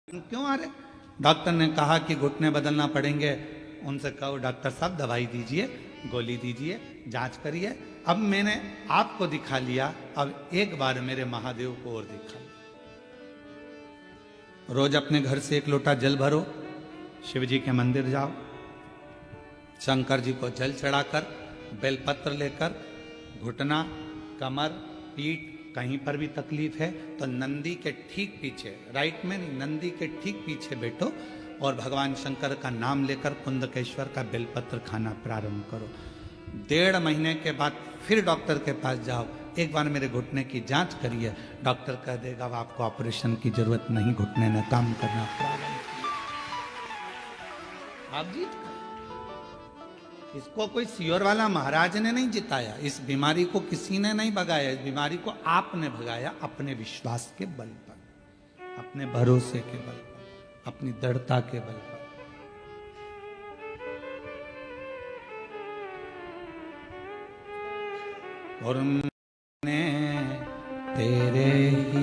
क्यों आ रहे? डॉक्टर ने कहा कि घुटने बदलना पड़ेंगे। उनसे कहो डॉक्टर साहब दवाई दीजिए, गोली दीजिए, जांच करिए। अब मैंने आपको दिखा लिया, अब एक बार मेरे महादेव को और दिखा लिया। रोज अपने घर से एक लोटा जल भरो, शिव जी के मंदिर जाओ, शंकर जी को जल चढ़ाकर बेलपत्र लेकर, घुटना, कमर, पीठ कहीं पर भी तकलीफ है तो नंदी के ठीक पीछे, राइट में नहीं, नंदी के ठीक पीछे बैठो और भगवान शंकर का नाम लेकर कुंदकेश्वर का बेलपत्र खाना प्रारंभ करो। 1.5 महीने के बाद फिर डॉक्टर के पास जाओ, एक बार मेरे घुटने की जांच करिए, डॉक्टर कह देगा आपको ऑपरेशन की जरूरत नहीं, घुटने ने काम करना प्रारंभ किया। आप जीत गए। इसको कोई सियोर वाला महाराज ने नहीं जिताया, इस बीमारी को किसी ने नहीं भगाया, इस बीमारी को आपने भगाया अपने विश्वास के बल पर, अपने भरोसे के बल पर, अपनी दृढ़ता के बल पर। और मैं तेरे ही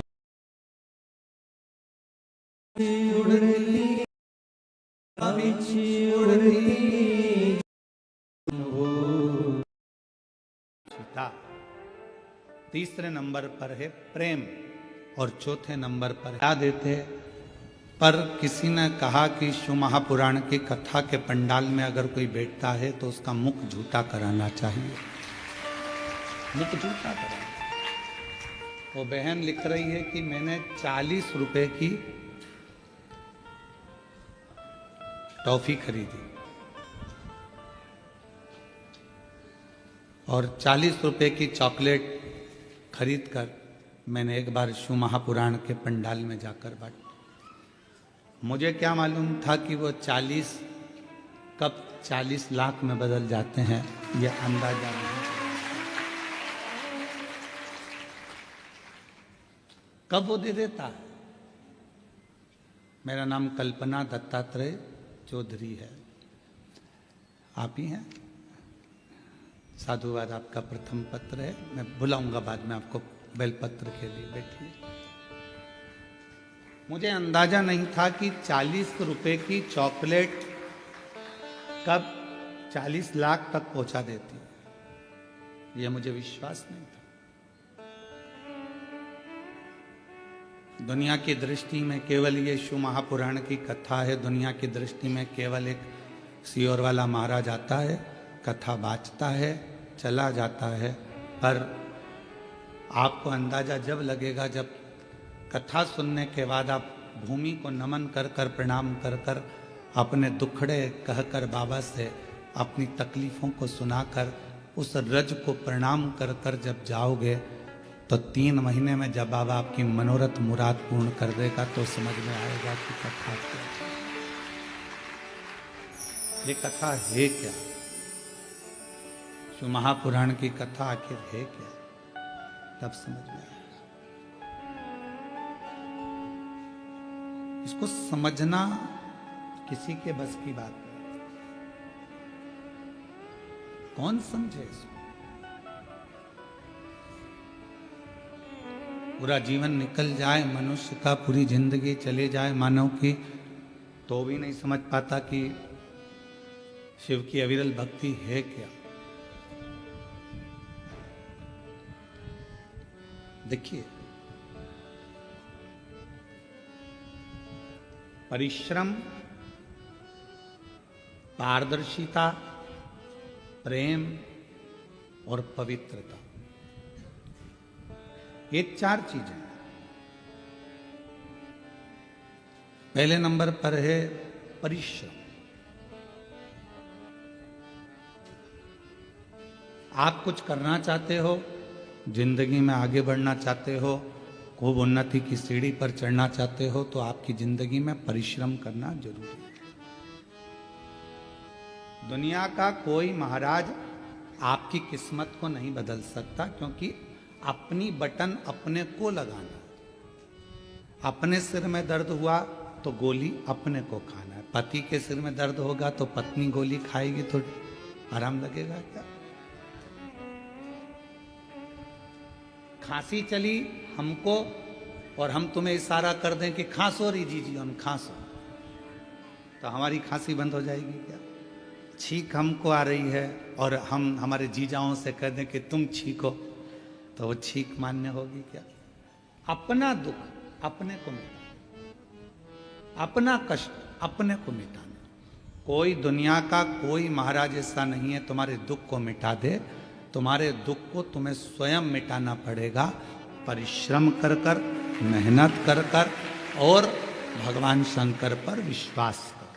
उड़ती उड़ती तीसरे नंबर पर है प्रेम और चौथे नंबर पर क्या देते। पर किसी ने कहा कि शिव महापुराण की कथा के पंडाल में अगर कोई बैठता है तो उसका मुख झूठा कराना चाहिए, मुख झूठा कराना। वो बहन लिख रही है कि मैंने 40 रुपए की टॉफी खरीदी और 40 रुपए की चॉकलेट खरीद कर मैंने एक बार शिव महापुराण के पंडाल में जाकर बांटी। मुझे क्या मालूम था कि वो 40 कब 40 लाख में बदल जाते हैं, ये अंदाजा नहीं। कब वो दे देता है। मेरा नाम कल्पना दत्तात्रेय चौधरी है, आप ही हैं। साधुवाद आपका प्रथम पत्र है, मैं बुलाऊंगा बाद में आपको बेलपत्र के लिए, बैठिए। मुझे अंदाजा नहीं था कि 40 रुपए की चॉकलेट कब 40 लाख तक पहुंचा देती है, यह मुझे विश्वास नहीं था। दुनिया की दृष्टि में केवल ये शिव महापुराण की कथा है, दुनिया की दृष्टि में केवल एक सियोर वाला महाराज आता है, कथा बाँचता है, चला जाता है। पर आपको अंदाजा जब लगेगा, जब कथा सुनने के बाद आप भूमि को नमन कर कर, प्रणाम कर कर, अपने दुखड़े कहकर बाबा से अपनी तकलीफों को सुनाकर, उस रज को प्रणाम कर कर जब जाओगे तो 3 महीने में जब बाबा आपकी मनोरथ मुराद पूर्ण कर देगा तो समझ में आएगा कि कथा क्या, ये कथा है क्या, शिव महापुराण की कथा आखिर है क्या, तब समझ में आएगा। इसको समझना किसी के बस की बात नहीं, कौन समझे इसको। पूरा जीवन निकल जाए मनुष्य का, पूरी जिंदगी चले जाए मानव की, तो भी नहीं समझ पाता कि शिव की अविरल भक्ति है क्या। देखिए, परिश्रम, पारदर्शिता, प्रेम और पवित्रता, ये 4 चीजें। पहले नंबर पर है परिश्रम। आप कुछ करना चाहते हो, जिंदगी में आगे बढ़ना चाहते हो, खूब उन्नति की सीढ़ी पर चढ़ना चाहते हो, तो आपकी जिंदगी में परिश्रम करना जरूरी है। दुनिया का कोई महाराज आपकी किस्मत को नहीं बदल सकता, क्योंकि अपनी बटन अपने को लगाना। अपने सिर में दर्द हुआ तो गोली अपने को खाना है। पति के सिर में दर्द होगा तो पत्नी गोली खाएगी तो आराम लगेगा क्या। खांसी चली हमको और हम तुम्हें इशारा कर दें कि खांसो री जी हम खांसो, तो हमारी खांसी बंद हो जाएगी क्या? छींक हमको आ रही है और हम हमारे जीजाओं से कह दें कि तुम छींको, तो वो छींक मान्य होगी क्या? अपना दुख अपने को मिटाना, अपना कष्ट अपने को मिटाना। कोई दुनिया का कोई महाराज ऐसा नहीं है तुम्हारे दुख को मिटा दे। तुम्हारे दुख को तुम्हें स्वयं मिटाना पड़ेगा, परिश्रम कर कर, मेहनत कर कर और भगवान शंकर पर विश्वास कर,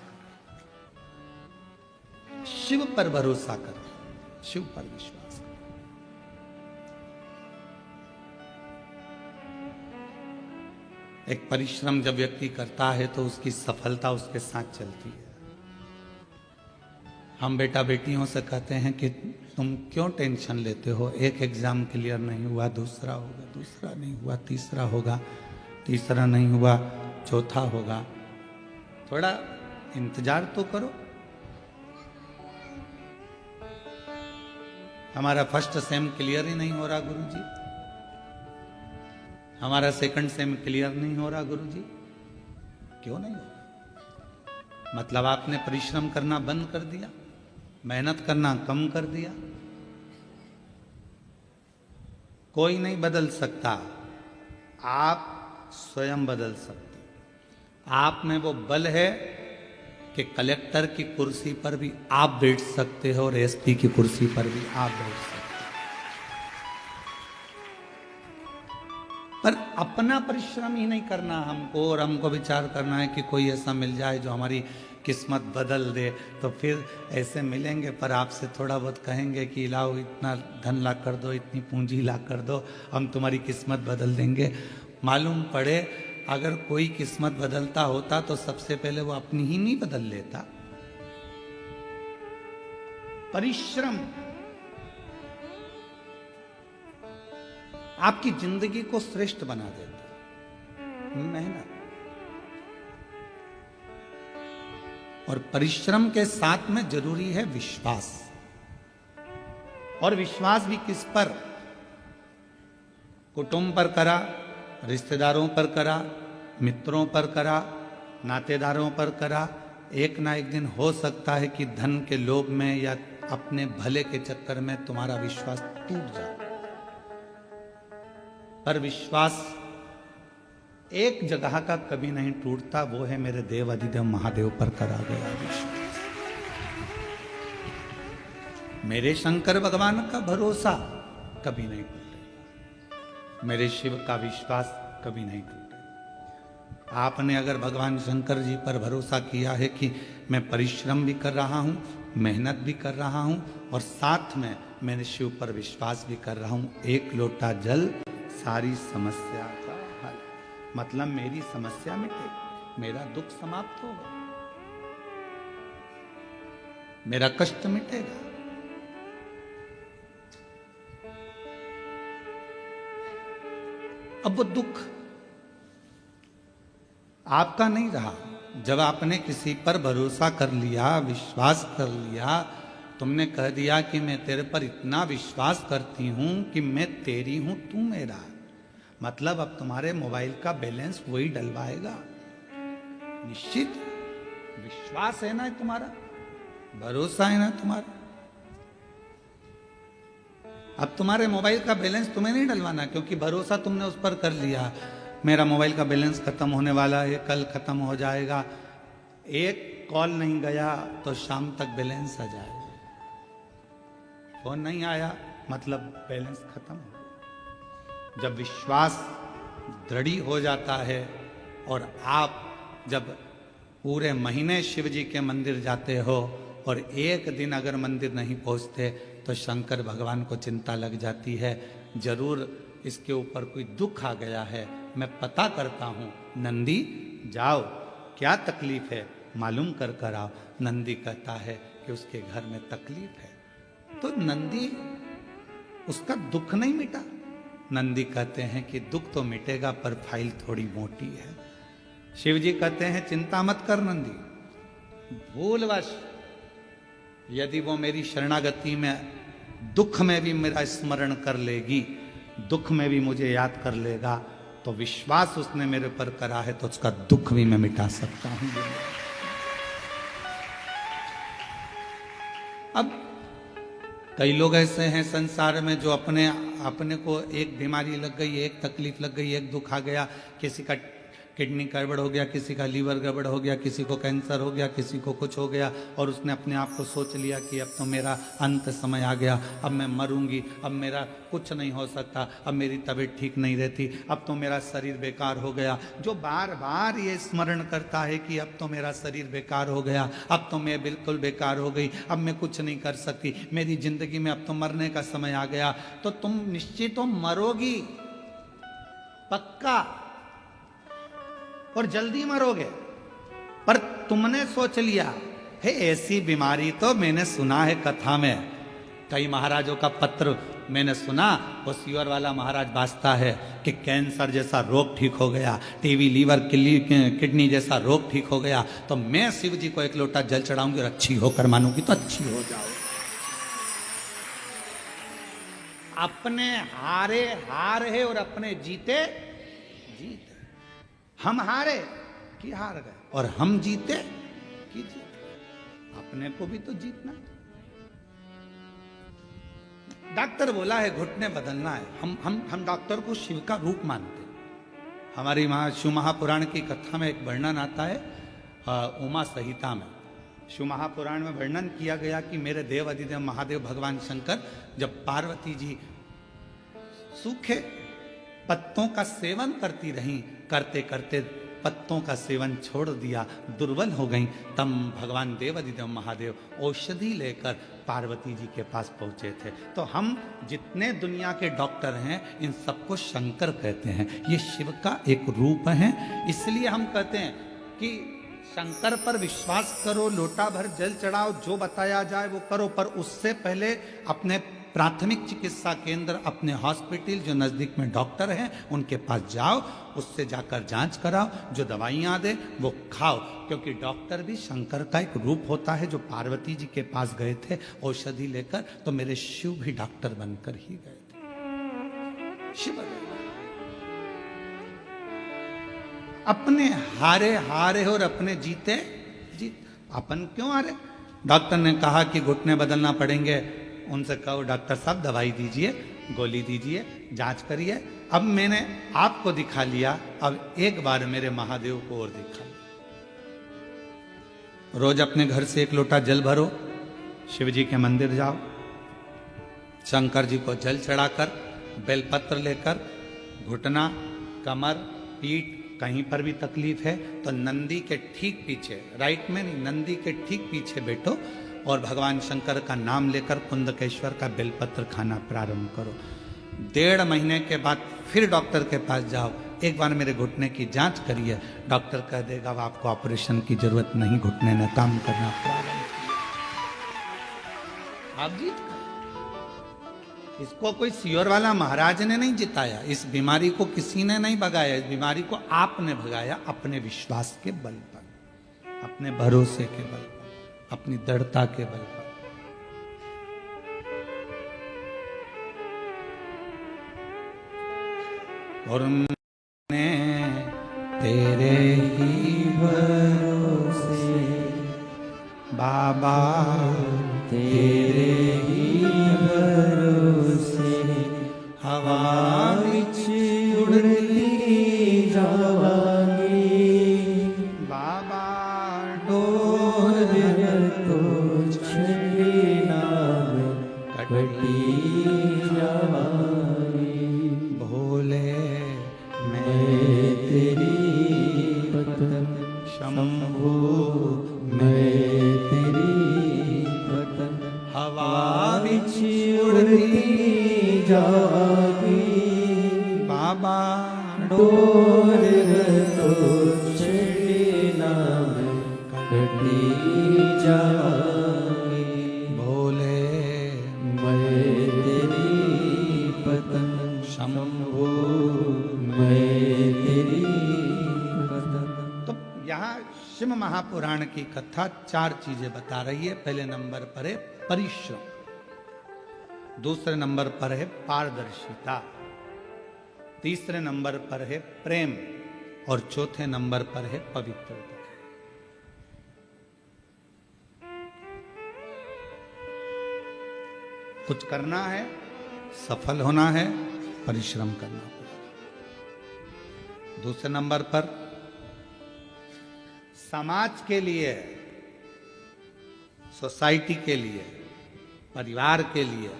शिव पर भरोसा कर, शिव पर विश्वास कर। एक परिश्रम जब व्यक्ति करता है तो उसकी सफलता उसके साथ चलती है। हम बेटा बेटियों से कहते हैं कि तुम क्यों टेंशन लेते हो, एक एग्जाम क्लियर नहीं हुआ, दूसरा होगा, दूसरा नहीं हुआ, तीसरा होगा, तीसरा नहीं हुआ, चौथा होगा, थोड़ा इंतजार तो करो। हमारा फर्स्ट सेम क्लियर ही नहीं हो रहा गुरुजी, हमारा सेकंड सेम क्लियर नहीं हो रहा गुरुजी, क्यों नहीं हो रहा? मतलब आपने परिश्रम करना बंद कर दिया, मेहनत करना कम कर दिया। कोई नहीं बदल सकता, आप स्वयं बदल सकते। आप में वो बल है कि कलेक्टर की कुर्सी पर भी आप बैठ सकते हो और एसपी की कुर्सी पर भी आप बैठ सकते हो। पर अपना परिश्रम ही नहीं करना हमको, और हमको विचार करना है कि कोई ऐसा मिल जाए जो हमारी किस्मत बदल दे, तो फिर ऐसे मिलेंगे पर आपसे थोड़ा बहुत कहेंगे कि लाओ इतना धन ला कर दो, इतनी पूंजी ला कर दो, हम तुम्हारी किस्मत बदल देंगे। मालूम पड़े अगर कोई किस्मत बदलता होता तो सबसे पहले वो अपनी ही नहीं बदल लेता। परिश्रम आपकी जिंदगी को श्रेष्ठ बना देता, मेहनत। और परिश्रम के साथ में जरूरी है विश्वास, और विश्वास भी किस पर? कुटुंब पर करा, रिश्तेदारों पर करा, मित्रों पर करा, नातेदारों पर करा। एक ना एक दिन हो सकता है कि धन के लोभ में या अपने भले के चक्कर में तुम्हारा विश्वास टूट जाए, पर विश्वास एक जगह का कभी नहीं टूटता, वो है मेरे देव अधिदेव महादेव पर करा गया विश्वास। मेरे शंकर भगवान का भरोसा कभी नहीं टूटेगा, मेरे शिव का विश्वास कभी नहीं टूटेगा। आपने अगर भगवान शंकर जी पर भरोसा किया है कि मैं परिश्रम भी कर रहा हूं, मेहनत भी कर रहा हूं, और साथ में मैंने शिव पर विश्वास भी कर रहा हूं, एक लोटा जल सारी समस्या का हल। मतलब मेरी समस्या मिटेगी, मेरा दुख समाप्त होगा, मेरा कष्ट मिटेगा। अब वो दुख आपका नहीं रहा। जब आपने किसी पर भरोसा कर लिया, विश्वास कर लिया, तुमने कह दिया कि मैं तेरे पर इतना विश्वास करती हूं कि मैं तेरी हूं, तू मेरा, मतलब अब तुम्हारे मोबाइल का बैलेंस वही डलवाएगा। निश्चित विश्वास है ना तुम्हारा, भरोसा है ना तुम्हारा। अब तुम्हारे मोबाइल का बैलेंस तुम्हें नहीं डलवाना, क्योंकि भरोसा तुमने उस पर कर लिया। मेरा मोबाइल का बैलेंस खत्म होने वाला है, कल खत्म हो जाएगा, एक कॉल नहीं गया तो शाम तक बैलेंस आ जाएगा। फोन नहीं आया मतलब बैलेंस खत्म हो। जब विश्वास दृढ़ हो जाता है, और आप जब पूरे महीने शिव जी के मंदिर जाते हो और एक दिन अगर मंदिर नहीं पहुंचते तो शंकर भगवान को चिंता लग जाती है, जरूर इसके ऊपर कोई दुख आ गया है, मैं पता करता हूँ। नंदी जाओ, क्या तकलीफ है मालूम कर कर आओ। नंदी कहता है कि उसके घर में तकलीफ है, तो नंदी उसका दुख नहीं मिटा। नंदी कहते हैं कि दुख तो मिटेगा पर फाइल थोड़ी मोटी है। शिव जी कहते हैं चिंता मत कर नंदी, भूलवश यदि वो मेरी शरणागति में दुख में भी मेरा स्मरण कर लेगी, दुख में भी मुझे याद कर लेगा, तो विश्वास उसने मेरे पर करा है तो उसका दुख भी मैं मिटा सकता हूं। अब कई लोग ऐसे हैं संसार में जो अपने अपने को एक बीमारी लग गई, एक तकलीफ लग गई, एक दुख आ गया, किसी का किडनी गड़बड़ हो गया, किसी का लीवर गड़बड़ हो गया, किसी को कैंसर हो गया, किसी को कुछ हो गया, और उसने अपने आप को सोच लिया कि अब तो मेरा अंत समय आ गया, अब मैं मरूंगी, अब मेरा कुछ नहीं हो सकता, अब मेरी तबीयत ठीक नहीं रहती, अब तो मेरा शरीर बेकार हो गया। जो बार बार ये स्मरण करता है कि अब तो मेरा शरीर बेकार हो गया, अब तो मैं बिल्कुल बेकार हो गई, अब मैं कुछ नहीं कर सकती, मेरी जिंदगी में अब तो मरने का समय आ गया, तो तुम निश्चित तो मरोगी, पक्का, और जल्दी मरोगे। पर तुमने सोच लिया है ऐसी बीमारी, तो मैंने सुना है कथा में, कई महाराजों का पत्र मैंने सुना, वो सीवर वाला महाराज बाजता है कि कैंसर जैसा रोग ठीक हो गया, टीवी लीवर किडनी जैसा रोग ठीक हो गया, तो मैं शिव जी को एक लोटा जल चढ़ाऊंगी और अच्छी होकर मानूंगी तो अच्छी हो जाओ। अपने हारे हार है और अपने जीते जीत। हम हारे कि हार गए और हम जीते कि जीते। अपने को भी तो जीतना। डॉक्टर बोला है घुटने बदलना है, हम डॉक्टर को शिव का रूप मानते हैं। हमारी शिव महापुराण की कथा में एक वर्णन आता है, उमा संहिता में शिव महापुराण में वर्णन किया गया कि मेरे देव अधिदेव महादेव भगवान शंकर जब पार्वती जी सूखे पत्तों का सेवन करती रहीं, करते करते पत्तों का सेवन छोड़ दिया, दुर्बल हो गईं, तब भगवान देवाधिदेव महादेव औषधि लेकर पार्वती जी के पास पहुंचे थे। तो हम जितने दुनिया के डॉक्टर हैं इन सबको शंकर कहते हैं, ये शिव का एक रूप है। इसलिए हम कहते हैं कि शंकर पर विश्वास करो, लोटा भर जल चढ़ाओ, जो बताया जाए वो करो, पर उससे पहले अपने प्राथमिक चिकित्सा केंद्र, अपने हॉस्पिटल जो नज़दीक में डॉक्टर हैं उनके पास जाओ, उससे जाकर जांच कराओ, जो दवाइयाँ दे वो खाओ, क्योंकि डॉक्टर भी शंकर का एक रूप होता है। जो पार्वती जी के पास गए थे औषधि लेकर, तो मेरे शिव भी डॉक्टर बनकर ही गए थे। शिव अपने हारे हारे और अपने जीते जीत। अपन क्यों हारे? डॉक्टर ने कहा कि घुटने बदलना पड़ेंगे, उनसे कहो डॉक्टर साहब दवाई दीजिए, गोली दीजिए, जांच करिए। अब मैंने आपको दिखा लिया, अब एक बार मेरे महादेव को और दिखा। रोज अपने घर से एक लोटा जल भरो, शिव जी के मंदिर जाओ, शंकर जी को जल चढ़ाकर, बेलपत्र लेकर, घुटना, कमर, पीठ कहीं पर भी तकलीफ है तो नंदी के ठीक पीछे, राइट में नहीं, नंदी के ठीक पीछे बैठो और भगवान शंकर का नाम लेकर कुंदकेश्वर का बेलपत्र खाना प्रारंभ करो। 1.5 महीने के बाद फिर डॉक्टर के पास जाओ, एक बार मेरे घुटने की जांच करिए, डॉक्टर कह देगा अब आपको ऑपरेशन की जरूरत नहीं, घुटने ने काम करना प्रारंभ किया। आप जीत गए। इसको कोई सियोर वाला महाराज ने नहीं जिताया, इस बीमारी को किसी ने नहीं भगाया, इस बीमारी को आपने भगाया अपने विश्वास के बल पर, अपने भरोसे के बल पर, अपनी दृढ़ता के बल पर। और मैं तेरे ही भरोसे बाबा, तेरे ही भरोसे हवा विच उड़ती जावांगी, बाबा डोर तो छड़ना कटी जावांगी, भोले मैं तेरी पतन शंभू, मैं तेरी पतन हवा विच उड़ती जागी, बाबा डोर तो छड़ना कटी जागी, भोले मैं तेरी पतन शंभू, मैं तेरी पतन। तो यहाँ शिव महापुराण की कथा 4 चीजें बता रही है। पहले नंबर पर है परिश्रम, दूसरे नंबर पर है पारदर्शिता, तीसरे नंबर पर है प्रेम और चौथे नंबर पर है पवित्रता। कुछ करना है, सफल होना है, परिश्रम करना पड़ेगा। दूसरे नंबर पर समाज के लिए, सोसाइटी के लिए, परिवार के लिए,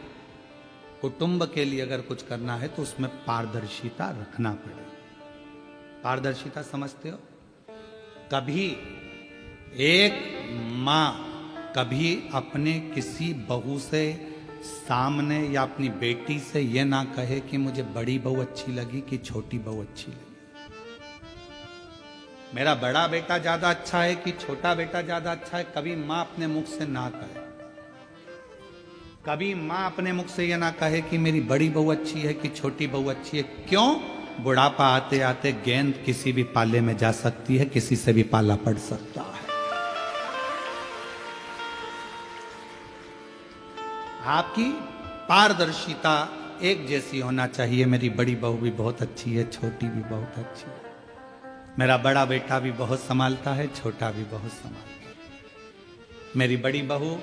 कुटुंब के लिए अगर कुछ करना है तो उसमें पारदर्शिता रखना पड़ेगा। पारदर्शिता समझते हो? कभी एक मां कभी अपने किसी बहू से सामने या अपनी बेटी से यह ना कहे कि मुझे बड़ी बहू अच्छी लगी कि छोटी बहू अच्छी लगी, मेरा बड़ा बेटा ज्यादा अच्छा है कि छोटा बेटा ज्यादा अच्छा है। कभी मां अपने मुख से ना कहे, कभी मां अपने मुख से यह ना कहे कि मेरी बड़ी बहू अच्छी है कि छोटी बहू अच्छी है। क्यों? बुढ़ापा आते आते गेंद किसी भी पाले में जा सकती है, किसी से भी पाला पड़ सकता है। आपकी पारदर्शिता एक जैसी होना चाहिए। मेरी बड़ी बहू भी बहुत अच्छी है, छोटी भी बहुत अच्छी है। मेरा बड़ा बेटा भी बहुत संभालता है, छोटा भी बहुत संभालता है। मेरी बड़ी बहू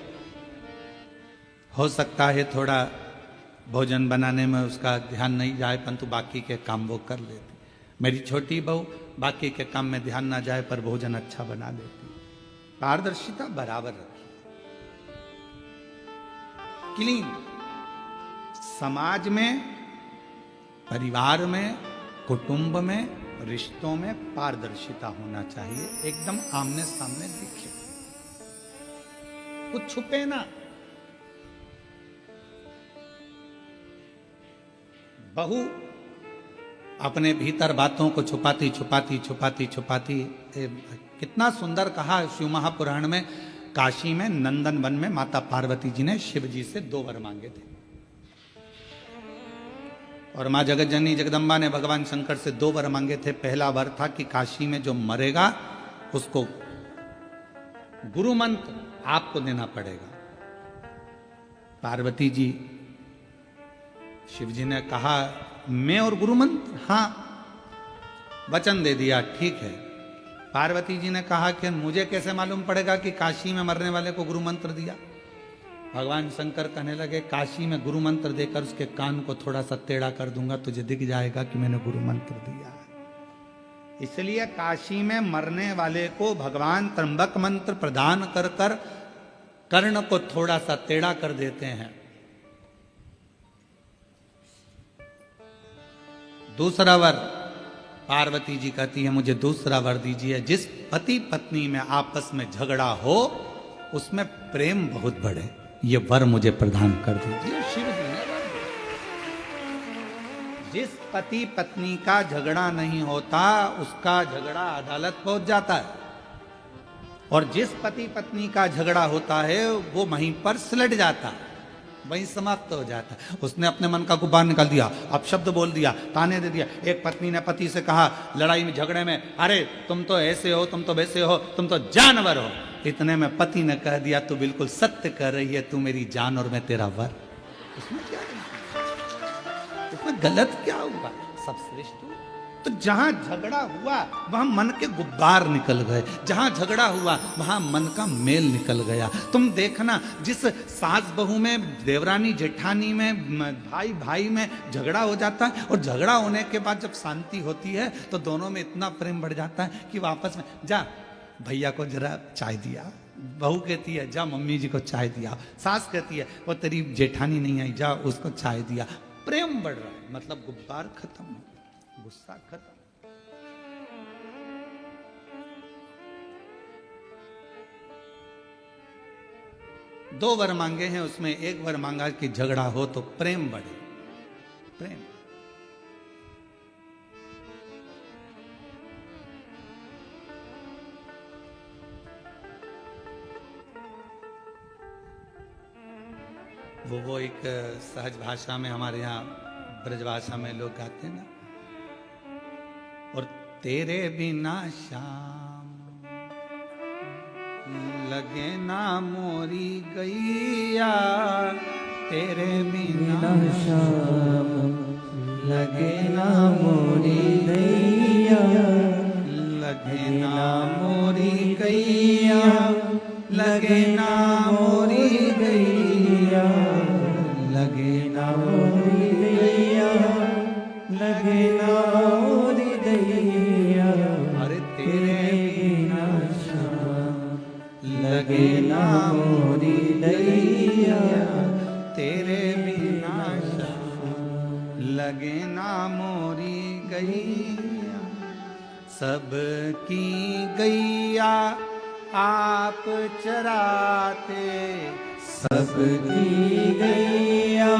हो सकता है थोड़ा भोजन बनाने में उसका ध्यान नहीं जाए, परंतु बाकी के काम वो कर लेती। मेरी छोटी बहू बाकी के काम में ध्यान ना जाए पर भोजन अच्छा बना देती। पारदर्शिता बराबर रखी। क्लीन समाज में, परिवार में, कुटुंब में, रिश्तों में पारदर्शिता होना चाहिए। एकदम आमने सामने दिखे, कुछ छुपे ना। बहू अपने भीतर बातों को छुपाती छुपाती छुपाती छुपाती, कितना सुंदर कहा शिव महापुराण में। काशी में नंदन वन में माता पार्वती जी ने शिव जी से 2 वर मांगे थे और मां जगत जननी जगदम्बा ने भगवान शंकर से 2 वर मांगे थे। पहला वर था कि काशी में जो मरेगा उसको गुरु मंत्र आपको देना पड़ेगा। पार्वती जी, शिव जी ने कहा मैं और गुरु मंत्र? हाँ, वचन दे दिया, ठीक है। पार्वती जी ने कहा कि मुझे कैसे मालूम पड़ेगा कि काशी में मरने वाले को गुरु मंत्र दिया? भगवान शंकर कहने लगे काशी में गुरु मंत्र देकर उसके कान को थोड़ा सा टेढ़ा कर दूंगा, तुझे दिख जाएगा कि मैंने गुरु मंत्र दिया है। इसलिए काशी में मरने वाले को भगवान त्र्यंबक मंत्र प्रदान कर कर कर्ण को थोड़ा सा टेढ़ा कर देते हैं। दूसरा वर पार्वती जी कहती है मुझे दूसरा वर दीजिए, जिस पति पत्नी में आपस में झगड़ा हो उसमें प्रेम बहुत बढ़े, ये वर मुझे प्रदान कर दीजिए। शिव जी ने वर दिया। जिस पति पत्नी का झगड़ा नहीं होता उसका झगड़ा अदालत पहुंच जाता है, और जिस पति पत्नी का झगड़ा होता है वो वहीं पर सिलट जाता है, वहीं समाप्त हो जाता है। उसने अपने मन का गुब्बार निकाल दिया, अपशब्द बोल दिया, ताने दे दिया। एक पत्नी ने पति से कहा लड़ाई में झगड़े में, अरे तुम तो ऐसे हो, तुम तो वैसे हो, तुम तो जानवर हो। इतने में पति ने कह दिया तू बिल्कुल सत्य कह रही है, तू मेरी जान और मैं तेरा वर। इसमें क्या, इसमें गलत क्या हुआ? सब श्रेष्ठ हुआ। तो जहां झगड़ा हुआ वहां मन के गुब्बार निकल गए, जहां झगड़ा हुआ वहां मन का मेल निकल गया। तुम देखना जिस सास बहू में, देवरानी जेठानी में, भाई भाई में झगड़ा हो जाता है और झगड़ा होने के बाद जब शांति होती है तो दोनों में इतना प्रेम बढ़ जाता है कि वापस में जा भैया को जरा चाय दिया, बहू कहती है जा मम्मी जी को चाय दिया, सास कहती है वो तेरी जेठानी नहीं आई जा उसको चाय दिया। प्रेम बढ़ रहा है, मतलब गुब्बार खत्म हो, गुस्सा खत्म। दो वर मांगे हैं, उसमें एक वर मांगा कि झगड़ा हो तो प्रेम बढ़े। प्रेम वो एक सहज भाषा में हमारे यहाँ ब्रजभाषा में लोग गाते हैं ना, और तेरे बिना शाम लगे ना मोरी गैया, तेरे बिना शाम लगे ना मोरी दैया, लगे ना मोरी गैया, लगे ना मोरी गैया, लगे ना मोरी दैया, लगे ना मोरी दैया। अरे तेरे बिना लगे ना मोरी दैया, तेरे बिना लगे ना मोरी गैया। सबकी गैया आप चराते, सबकी गैया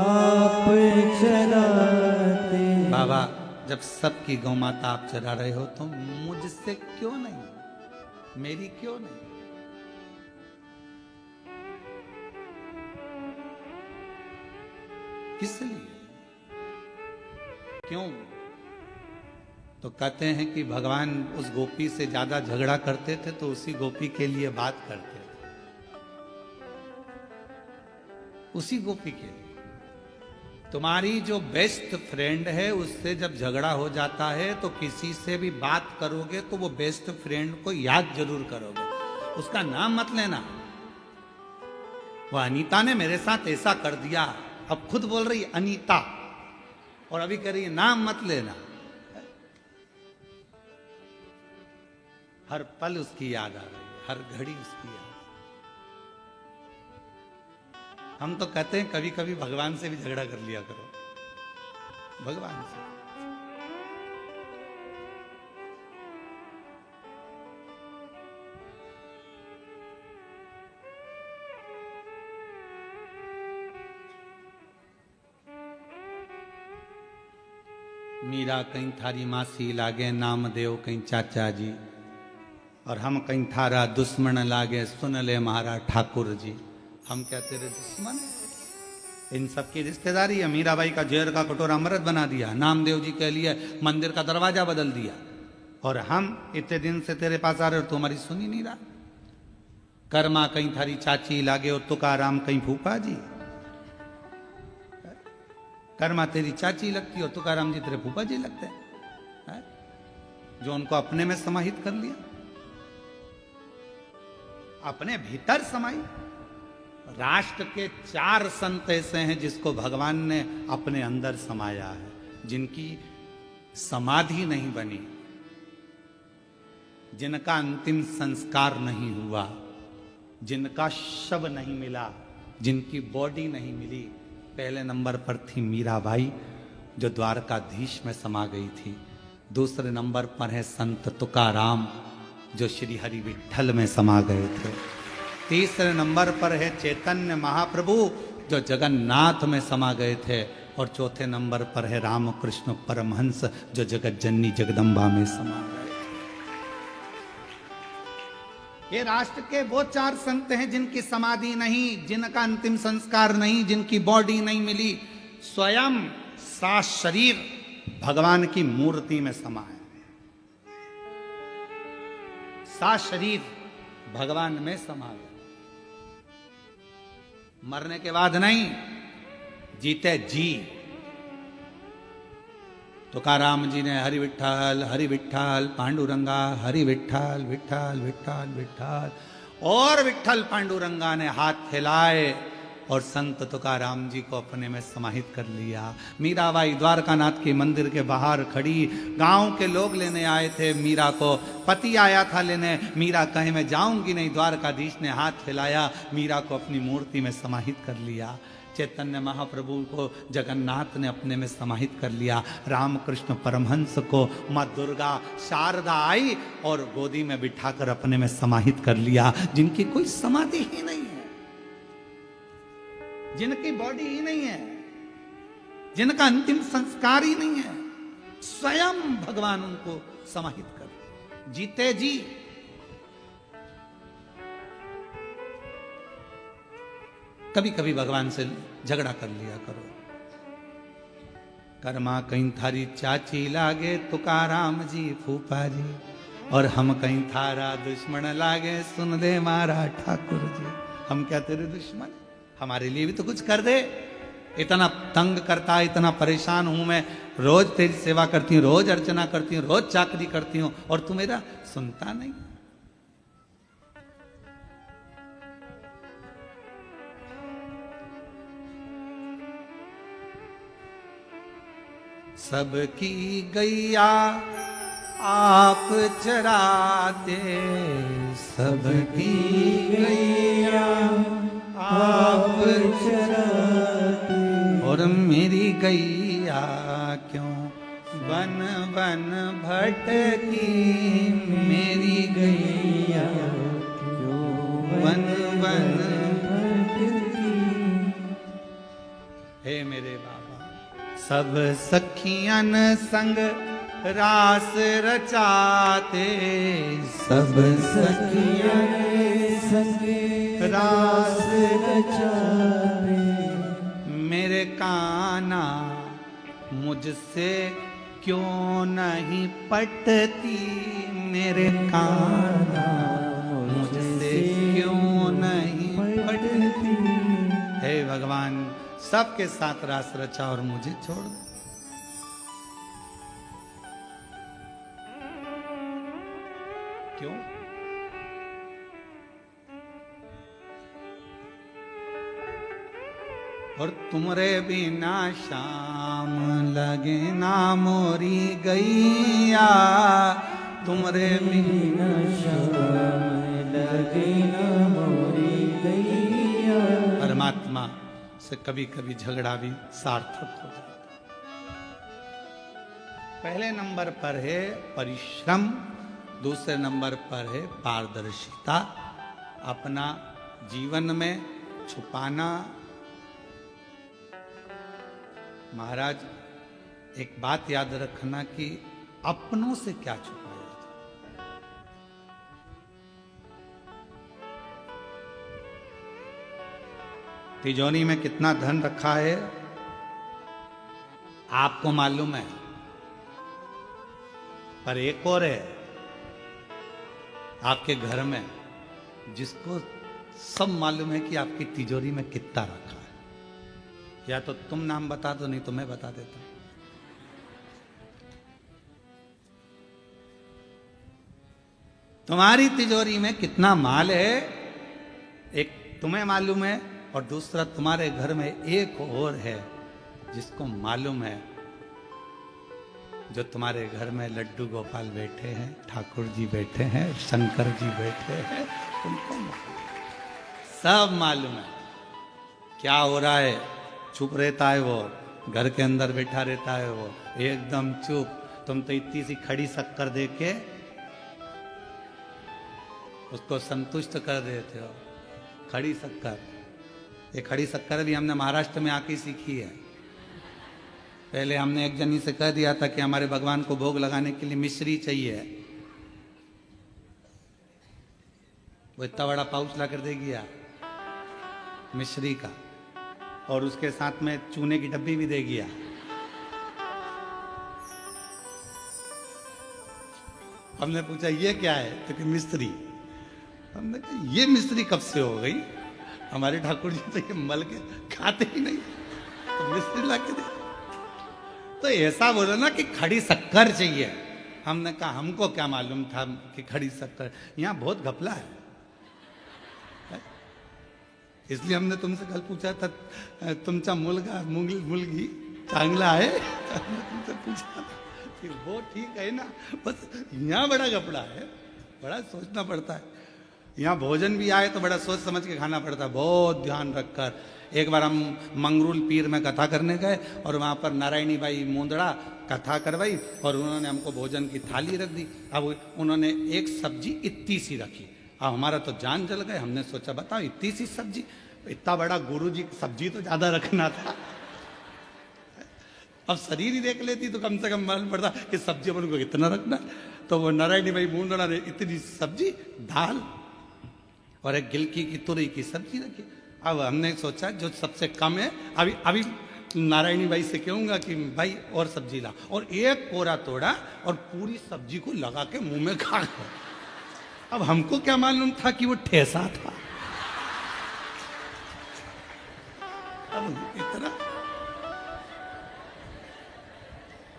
आप चराते। बाबा जब सबकी गौ माता आप चरा रहे हो तो मुझसे क्यों नहीं, मेरी क्यों नहीं? किस लिए, क्यों? तो कहते हैं कि भगवान उस गोपी से ज्यादा झगड़ा करते थे तो उसी गोपी के लिए बात करते थे, उसी गोपी के लिए। तुम्हारी जो बेस्ट फ्रेंड है उससे जब झगड़ा हो जाता है तो किसी से भी बात करोगे तो वो बेस्ट फ्रेंड को याद जरूर करोगे, उसका नाम मत लेना। वो अनीता ने मेरे साथ ऐसा कर दिया, अब खुद बोल रही अनीता और अभी कह रही है नाम मत लेना। हर पल उसकी याद आ रही है, हर घड़ी उसकी याद। हम तो कहते हैं कभी कभी भगवान से भी झगड़ा कर लिया करो, भगवान से। मीरा कहीं थारी मासी लागे नामदेव कहीं चाचा जी, और हम कहीं थारा दुश्मन लागे सुन ले महाराज ठाकुर जी। हम क्या तेरे दुश्मन? इन सबकी रिश्तेदारी है। मीराबाई का जहर का कटोरा अमृत बना दिया, नामदेव जी के लिए मंदिर का दरवाजा बदल दिया, और हम इतने दिन से तेरे पास आ रहे हो, तुम्हारी सुन ही नहीं रहा। कर्मा कहीं थारी चाची लागे और तुकाराम कहीं फूफा जी। कर्मा तेरी चाची लगती है और तुकाराम जी तेरे फूफा जी लगते हैं, जो उनको अपने में समाहित कर लिया, अपने भीतर समाई। राष्ट्र के 4 संत ऐसे हैं जिसको भगवान ने अपने अंदर समाया है, जिनकी समाधि नहीं बनी, जिनका अंतिम संस्कार नहीं हुआ, जिनका शव नहीं मिला, जिनकी बॉडी नहीं मिली। पहले नंबर पर थी मीराबाई जो द्वारकाधीश में समा गई थी। दूसरे नंबर पर है संत तुकाराम जो श्री हरि विठल में समा गए थे। तीसरे नंबर पर है चैतन्य महाप्रभु जो जगन्नाथ में समा गए थे। और चौथे नंबर पर है रामकृष्ण परमहंस जो जगत जननी जगदम्बा में समा गए। ये राष्ट्र के वो 4 संत हैं जिनकी समाधि नहीं, जिनका अंतिम संस्कार नहीं, जिनकी बॉडी नहीं मिली। स्वयं सा शरीर भगवान की मूर्ति में समा है, सा शरीर भगवान में समा गया। मरने के बाद नहीं, जीते जी। तुकाराम जी ने हरि विठ्ठल पांडुरंगा, हरि विठ्ठल विठ्ठल विठ्ठल विठ्ठल, और विठ्ठल पांडुरंगा ने हाथ फैलाए और संत तुकाराम जी को अपने में समाहित कर लिया। मीराबाई द्वारकानाथ के मंदिर के बाहर खड़ी, गांव के लोग लेने आए थे मीरा को, पति आया था लेने। मीरा कहे मैं जाऊंगी नहीं, द्वारकाधीश ने हाथ फैलाया, मीरा को अपनी मूर्ति में समाहित कर लिया। चैतन्य महाप्रभु को जगन्नाथ ने अपने में समाहित कर लिया। रामकृष्ण परमहंस को माँ दुर्गा शारदा आई और गोदी में बिठाकर अपने में समाहित कर लिया। जिनकी कोई समाधि ही नहीं है, जिनकी बॉडी ही नहीं है, जिनका अंतिम संस्कार ही नहीं है, स्वयं भगवान उनको समाहित कर जीते जी। कभी कभी भगवान से झगड़ा कर लिया करो। कर्मा कहीं थारी चाची लागे तुकाराम जी फूफा जी, और हम कहीं थारा दुश्मन लागे सुन ले मारा ठाकुर जी। हम क्या तेरे दुश्मन? हमारे लिए भी तो कुछ कर दे। इतना तंग करता है, इतना परेशान हूं मैं, रोज तेरी सेवा करती हूँ, रोज अर्चना करती हूँ, रोज चाकरी करती हूँ, और तू मेरा सुनता नहीं। सबकी गैया आप चराते, सबकी गैया आप चराते, और मेरी गैया क्यों वन वन भटकी, मेरी गैया क्यों वन वन भटकी। हे मेरे बाबा, सब सखियन संग रास रचाते, सब सखियां संग रास रचाते, मेरे कान्हा मुझसे क्यों नहीं पटती, मेरे कान्हा मुझसे क्यों नहीं पटती। हे भगवान, सबके साथ रास रचा और मुझे छोड़ दो। क्यों? और तुमरे बिना शाम लगे ना मोरी गैया, तुमरे बिना शाम लगे ना मोरी गैया। परमात्मा से कभी कभी झगड़ा भी सार्थक हो जाता। पहले नंबर पर है परिश्रम, दूसरे नंबर पर है पारदर्शिता। अपना जीवन में छुपाना। महाराज, एक बात याद रखना कि अपनों से क्या छुपाया जाए। तिजोरी में कितना धन रखा है आपको मालूम है, पर एक और है आपके घर में जिसको सब मालूम है कि आपकी तिजोरी में कितना रखा है। या तो तुम नाम बता दो, नहीं तो मैं बता देता हूं। तुम्हारी तिजोरी में कितना माल है, एक तुम्हें मालूम है, और दूसरा तुम्हारे घर में एक और है जिसको मालूम है। जो तुम्हारे घर में लड्डू गोपाल बैठे हैं, ठाकुर जी बैठे हैं, शंकर जी बैठे हैं, उनको सब मालूम है क्या हो रहा है। चुप रहता है वो, घर के अंदर बैठा रहता है वो, एकदम चुप। तुम तो इतनी सी खड़ी शक्कर दे के उसको संतुष्ट कर देते हो। खड़ी शक्कर, ये खड़ी शक्कर भी हमने महाराष्ट्र में आके सीखी है। पहले हमने एक जनी से कह दिया था कि हमारे भगवान को भोग लगाने के लिए मिश्री चाहिए, वो इतना बड़ा पाउच ला कर दे गया मिश्री का, और उसके साथ में चूने की डब्बी भी दे गया। हमने पूछा ये क्या है, तो कि मिश्री। हमने कहा ये मिश्री कब से हो गई, हमारे ठाकुर जी तो ये मल के खाते ही नहीं, तो मिश्री ला के दे। तो ऐसा बोलो ना कि खड़ी शक्कर चाहिए। हमने कहा हमको क्या मालूम था कि खड़ी शक्कर, यहाँ बहुत घपला है, इसलिए हमने तुमसे कल पूछा था तुमचा मुलगा मुलगी चांगला है, तुमसे पूछा कि वो ठीक है ना। बस यहाँ बड़ा घपला है, बड़ा सोचना पड़ता है। यहाँ भोजन भी आए तो बड़ा सोच समझ के खाना पड़ता है, बहुत ध्यान रखकर। एक बार हम मंगरूल पीर में कथा करने गए और वहाँ पर नारायणी बाई मुंदड़ा कथा करवाई और उन्होंने हमको भोजन की थाली रख दी। अब उन्होंने एक सब्जी इतनी सी रखी, अब हमारा तो जान जल गए। हमने सोचा बताओ इतनी सी सब्जी, इतना बड़ा गुरु जी सब्जी तो ज़्यादा रखना था। अब शरीर ही देख लेती तो कम से कम मालूम पड़ता कि सब्जी अपन को कितना रखना। तो वो नारायणी भाई मुंदड़ा ने इतनी सब्जी, दाल और एक गिलकी की तुरई की सब्जी रखी। अब हमने सोचा जो सबसे कम है, अभी नारायणी भाई से कहूँगा कि भाई और सब्जी ला, और एक कोरा तोड़ा और पूरी सब्जी को लगा के मुंह में खा गया। अब हमको क्या मालूम था कि वो ठेसा था। अब इतना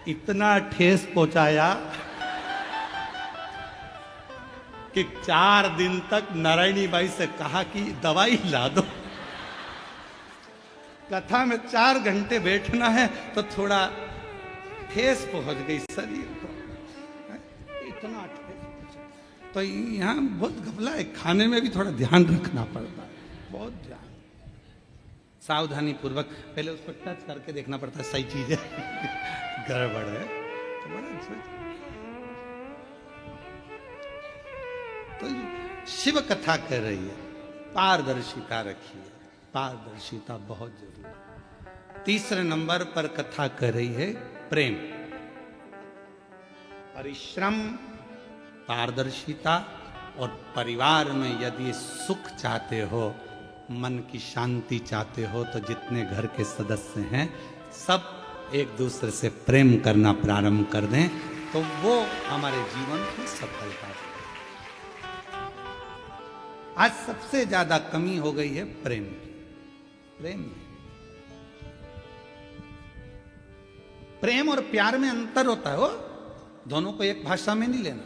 इतना ठेस पहुंचाया कि 4 दिन तक नारायणी बाई से कहा कि दवाई ला दो। कथा में 4 घंटे बैठना है तो थोड़ा ठेस पहुंच गई शरीर को, इतना ठेस पहुंचा। तो यहाँ बहुत घपला है, खाने में भी थोड़ा ध्यान रखना पड़ता है, बहुत ध्यान, सावधानी पूर्वक। पहले उसको टच करके देखना पड़ता है सही चीज है गड़बड़ है तो बड़ा तो शिव कथा कह रही है, पारदर्शिता रखिए, पारदर्शिता बहुत जरूरी है। तीसरे नंबर पर कथा कर रही है प्रेम, परिश्रम, पारदर्शिता और परिवार में यदि सुख चाहते हो, मन की शांति चाहते हो, तो जितने घर के सदस्य हैं सब एक दूसरे से प्रेम करना प्रारंभ कर दें तो वो हमारे जीवन की सफलता है। आज सबसे ज्यादा कमी हो गई है प्रेम की, प्रेम और प्यार में अंतर होता है, वो दोनों को एक भाषा में नहीं लेना।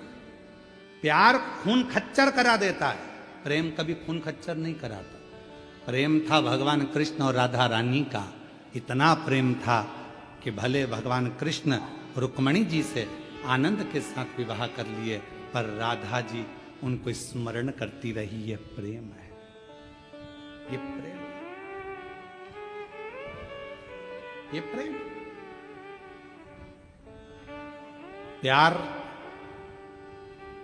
प्यार खून खच्चर करा देता है, प्रेम कभी खून खच्चर नहीं कराता। प्रेम था भगवान कृष्ण और राधा रानी का, इतना प्रेम था कि भले भगवान कृष्ण रुक्मणी जी से आनंद के साथ विवाह कर लिए, पर राधा जी उनको स्मरण करती रही। ये प्रेम है, ये प्रेम, ये प्रेम। प्यार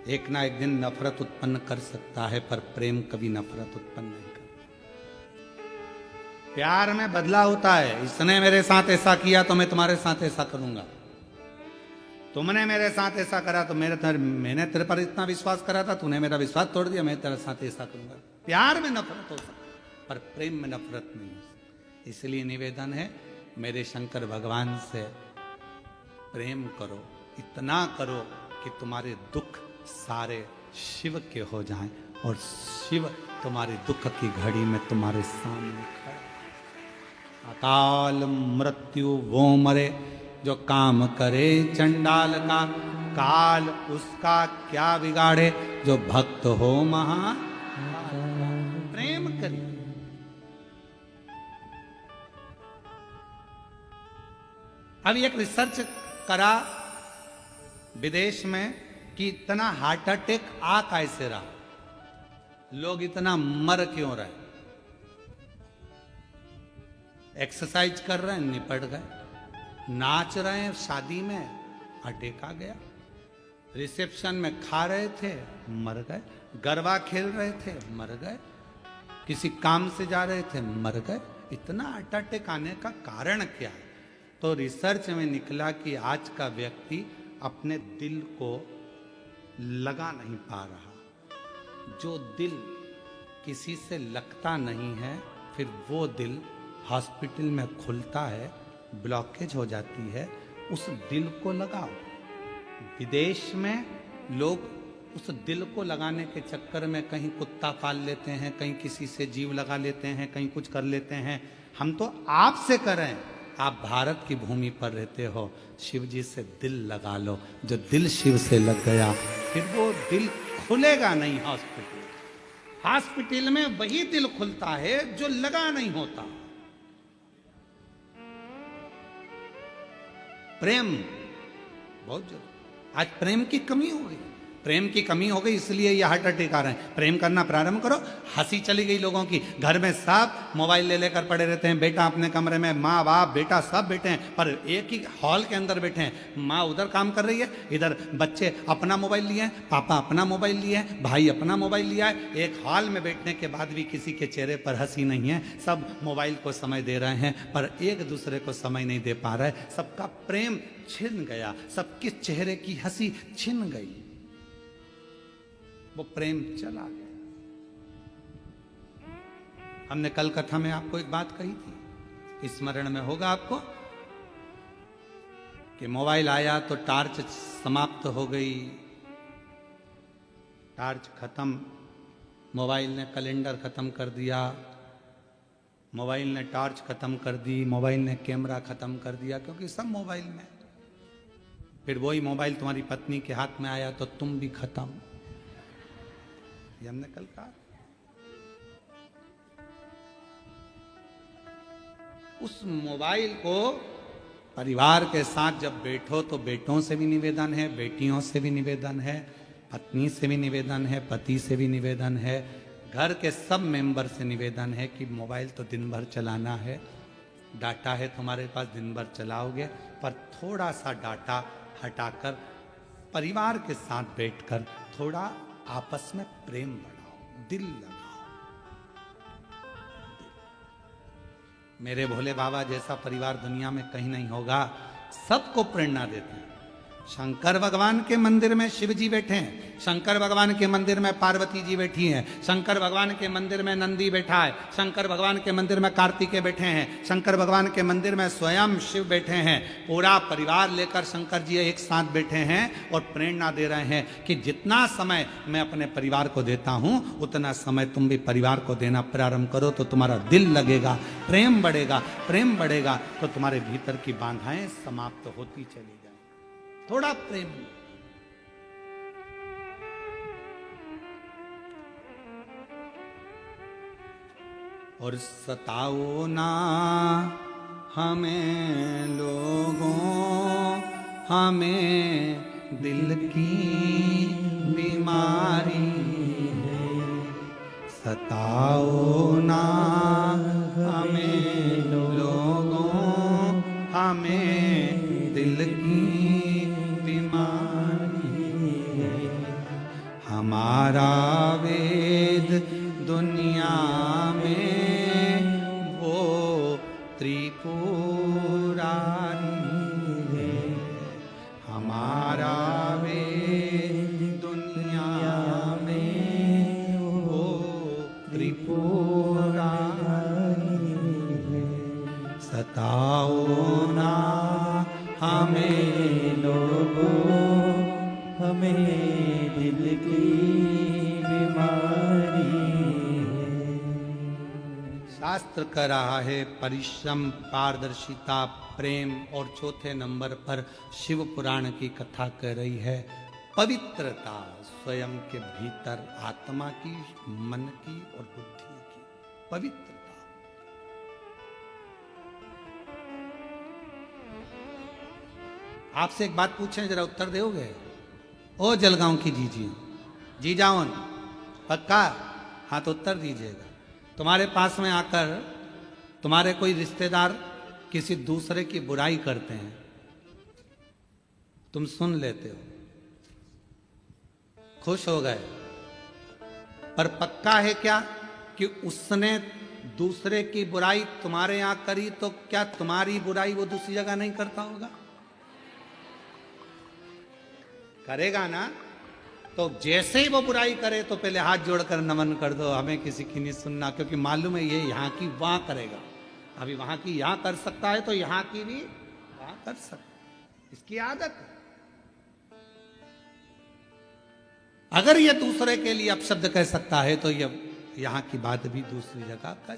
एक ना एक दिन नफरत उत्पन्न कर सकता है, पर प्रेम कभी नफरत उत्पन्न नहीं करता। प्यार में बदला होता है, इसने मेरे साथ ऐसा किया तो मैं तुम्हारे साथ ऐसा करूंगा, तुमने मेरे साथ ऐसा करा तो मैंने तेरे पर इतना विश्वास करा था, तूने मेरा विश्वास तोड़ दिया, मैं तेरे साथ ऐसा करूंगा। प्यार में नफरत हो सकती है पर प्रेम में नफरत नहीं हो सकती। इसलिए निवेदन है मेरे शंकर भगवान से प्रेम करो, इतना करो कि तुम्हारे दुख सारे शिव के हो जाएं और शिव तुम्हारे दुख की घड़ी में तुम्हारे सामने खड़ा। अकाल मृत्यु वो मरे जो काम करे चंडाल का, काल उसका क्या बिगाड़े जो भक्त हो महा। प्रेम करिए। अब एक रिसर्च करा विदेश में कि इतना हार्ट अटैक आ कैसे रहा, लोग इतना मर क्यों रहे। एक्सरसाइज कर रहे हैं निपट गए, नाच रहे हैं शादी में अटैक आ गया, रिसेप्शन में खा रहे थे मर गए, गरबा खेल रहे थे मर गए, किसी काम से जा रहे थे मर गए। इतना हार्ट अटैक आने का कारण क्या है? तो रिसर्च में निकला कि आज का व्यक्ति अपने दिल को लगा नहीं पा रहा। जो दिल किसी से लगता नहीं है, फिर वो दिल हॉस्पिटल में खुलता है, ब्लॉकेज हो जाती है, उस दिल को लगाओ। विदेश में लोग उस दिल को लगाने के चक्कर में कहीं कुत्ता पाल लेते हैं, कहीं किसी से जीव लगा लेते हैं, कहीं कुछ कर लेते हैं। हम तो आपसे करें, आप भारत की भूमि पर रहते हो, शिव जी से दिल लगा लो। जो दिल शिव से लग गया फिर वो दिल खुलेगा नहीं। हॉस्पिटल में वही दिल खुलता है जो लगा नहीं होता। प्रेम बहुत जरूरी। आज प्रेम की कमी हो गई, प्रेम की कमी हो गई, इसलिए ये हार्ट अटैक आ रहे हैं। प्रेम करना प्रारंभ करो। हंसी चली गई लोगों की, घर में सब मोबाइल ले लेकर पड़े रहते हैं, बेटा अपने कमरे में, माँ बाप बेटा सब बैठे हैं, पर एक ही हॉल के अंदर बैठे हैं। माँ उधर काम कर रही है, इधर बच्चे अपना मोबाइल लिए हैं, पापा अपना मोबाइल लिए हैं, भाई अपना मोबाइल लिया है। एक हॉल में बैठने के बाद भी किसी के चेहरे पर हंसी नहीं है, सब मोबाइल को समय दे रहे हैं, पर एक दूसरे को समय नहीं दे पा रहे। सबका प्रेम छिन गया, सबके चेहरे की हंसी छिन गई, वो प्रेम चला गया। हमने कल कथा में आपको एक बात कही थी, स्मरण में होगा आपको, कि मोबाइल आया तो टार्च समाप्त हो गई, टार्च खत्म, मोबाइल ने कैलेंडर खत्म कर दिया, मोबाइल ने टॉर्च खत्म कर दी, मोबाइल ने कैमरा खत्म कर दिया, क्योंकि सब मोबाइल में। फिर वही मोबाइल तुम्हारी पत्नी के हाथ में आया तो तुम भी खत्म। ये हमने कल कहा। उस मोबाइल को परिवार के साथ जब बैठो तो बेटों से भी निवेदन है, बेटियों से भी निवेदन है, पत्नी से भी निवेदन है, पति से भी निवेदन है, घर के सब मेंबर से निवेदन है कि मोबाइल तो दिन भर चलाना है, डाटा है तुम्हारे पास, दिन भर चलाओगे, पर थोड़ा सा डाटा हटाकर परिवार के साथ बैठकर थोड़ा आपस में प्रेम बढ़ाओ, दिल लगाओ। मेरे भोले बाबा जैसा परिवार दुनिया में कहीं नहीं होगा। सबको प्रेरणा देते हैं। शंकर भगवान के मंदिर में शिव जी बैठे हैं, शंकर भगवान के मंदिर में पार्वती जी बैठी हैं, शंकर भगवान के मंदिर में नंदी बैठा है, शंकर भगवान के मंदिर में कार्तिकेय बैठे हैं, शंकर भगवान के मंदिर में स्वयं शिव बैठे हैं। पूरा परिवार लेकर शंकर जी एक साथ बैठे हैं और प्रेरणा दे रहे हैं कि जितना समय मैं अपने परिवार को देता हूं उतना समय तुम भी परिवार को देना प्रारंभ करो तो तुम्हारा दिल लगेगा, प्रेम बढ़ेगा, प्रेम बढ़ेगा तो तुम्हारे भीतर की बाधाएं समाप्त होती चली जाए। थोड़ा प्रेम। और सताओ ना हमें लोगों, हमें दिल की बीमारी है। सताओ ना हमें लोगों, हमें दिल की हमारा वेद दुनिया में वो त्रिपुरारी है। हमारा वेद दुनिया में वो त्रिपुरारी है। सताओ ना हमें लोगों, हमें दिल की बीमारी है। शास्त्र कर रहा है परिश्रम, पारदर्शिता, प्रेम, और चौथे नंबर पर शिव पुराण की कथा कर रही है पवित्रता, स्वयं के भीतर आत्मा की, मन की और बुद्धि की पवित्रता। आपसे एक बात पूछें, जरा उत्तर दोगे? ओ जलगांव की जी जाओन पक्का? हाँ तो उत्तर दीजिएगा। तुम्हारे पास में आकर तुम्हारे कोई रिश्तेदार किसी दूसरे की बुराई करते हैं, तुम सुन लेते हो, खुश हो गए, पर पक्का है क्या कि उसने दूसरे की बुराई तुम्हारे यहां करी तो क्या तुम्हारी बुराई वो दूसरी जगह नहीं करता होगा? करेगा ना? तो जैसे ही वो बुराई करे तो पहले हाथ जोड़कर नमन कर दो, हमें किसी की नहीं सुनना, क्योंकि मालूम है ये यहां की वहां करेगा। अभी वहां की यहां कर सकता है तो यहां की भी वहां कर सकता है, इसकी आदत है। अगर ये दूसरे के लिए अपशब्द कह सकता है तो ये यहां की बात भी दूसरी जगह कह।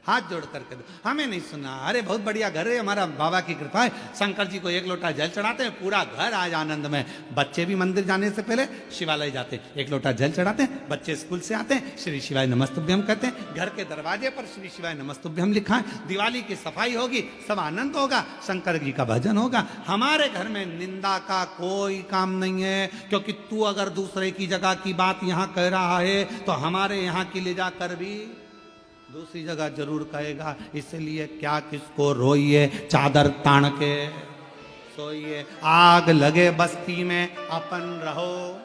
हाथ जोड़ करके दो, हमें नहीं सुना। अरे बहुत बढ़िया घर है हमारा, बाबा की कृपा है। शंकर जी को एक लोटा जल चढ़ाते हैं, पूरा घर आज आनंद में। बच्चे भी मंदिर जाने से पहले शिवालय जाते हैं, एक लोटा जल चढ़ाते हैं। बच्चे स्कूल से आते हैं, श्री शिवाय नमस्तुभ्यम कहते हैं। घर के दरवाजे पर श्री शिवाय नमस्तुभ्यम लिखा है। दिवाली की सफाई होगी, सब आनंद होगा, शंकर जी का भजन होगा। हमारे घर में निंदा का कोई काम नहीं है, क्योंकि तू अगर दूसरे की जगह की बात यहाँ कह रहा है तो हमारे यहाँ की ले जाकर भी दूसरी जगह जरूर कहेगा। इसलिए क्या किसको रोइए, चादर तान के सोइए। आग लगे बस्ती में अपन रहो।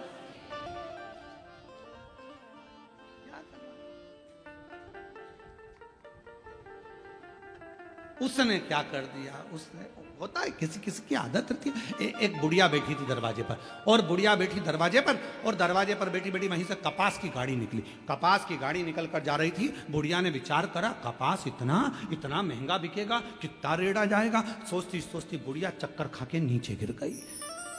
उसने क्या कर दिया? उसने, होता है किसी किसी की आदत रहती है। एक बुढ़िया बैठी थी दरवाजे पर, और बुढ़िया बैठी दरवाजे पर, और दरवाजे पर बैठी बैठी वहीं से कपास की गाड़ी निकली। कपास की गाड़ी निकल कर जा रही थी। बुढ़िया ने विचार करा, कपास इतना इतना महंगा बिकेगा, कितना रेड़ा जाएगा। सोचती सोचती बुढ़िया चक्कर खा के नीचे गिर गई।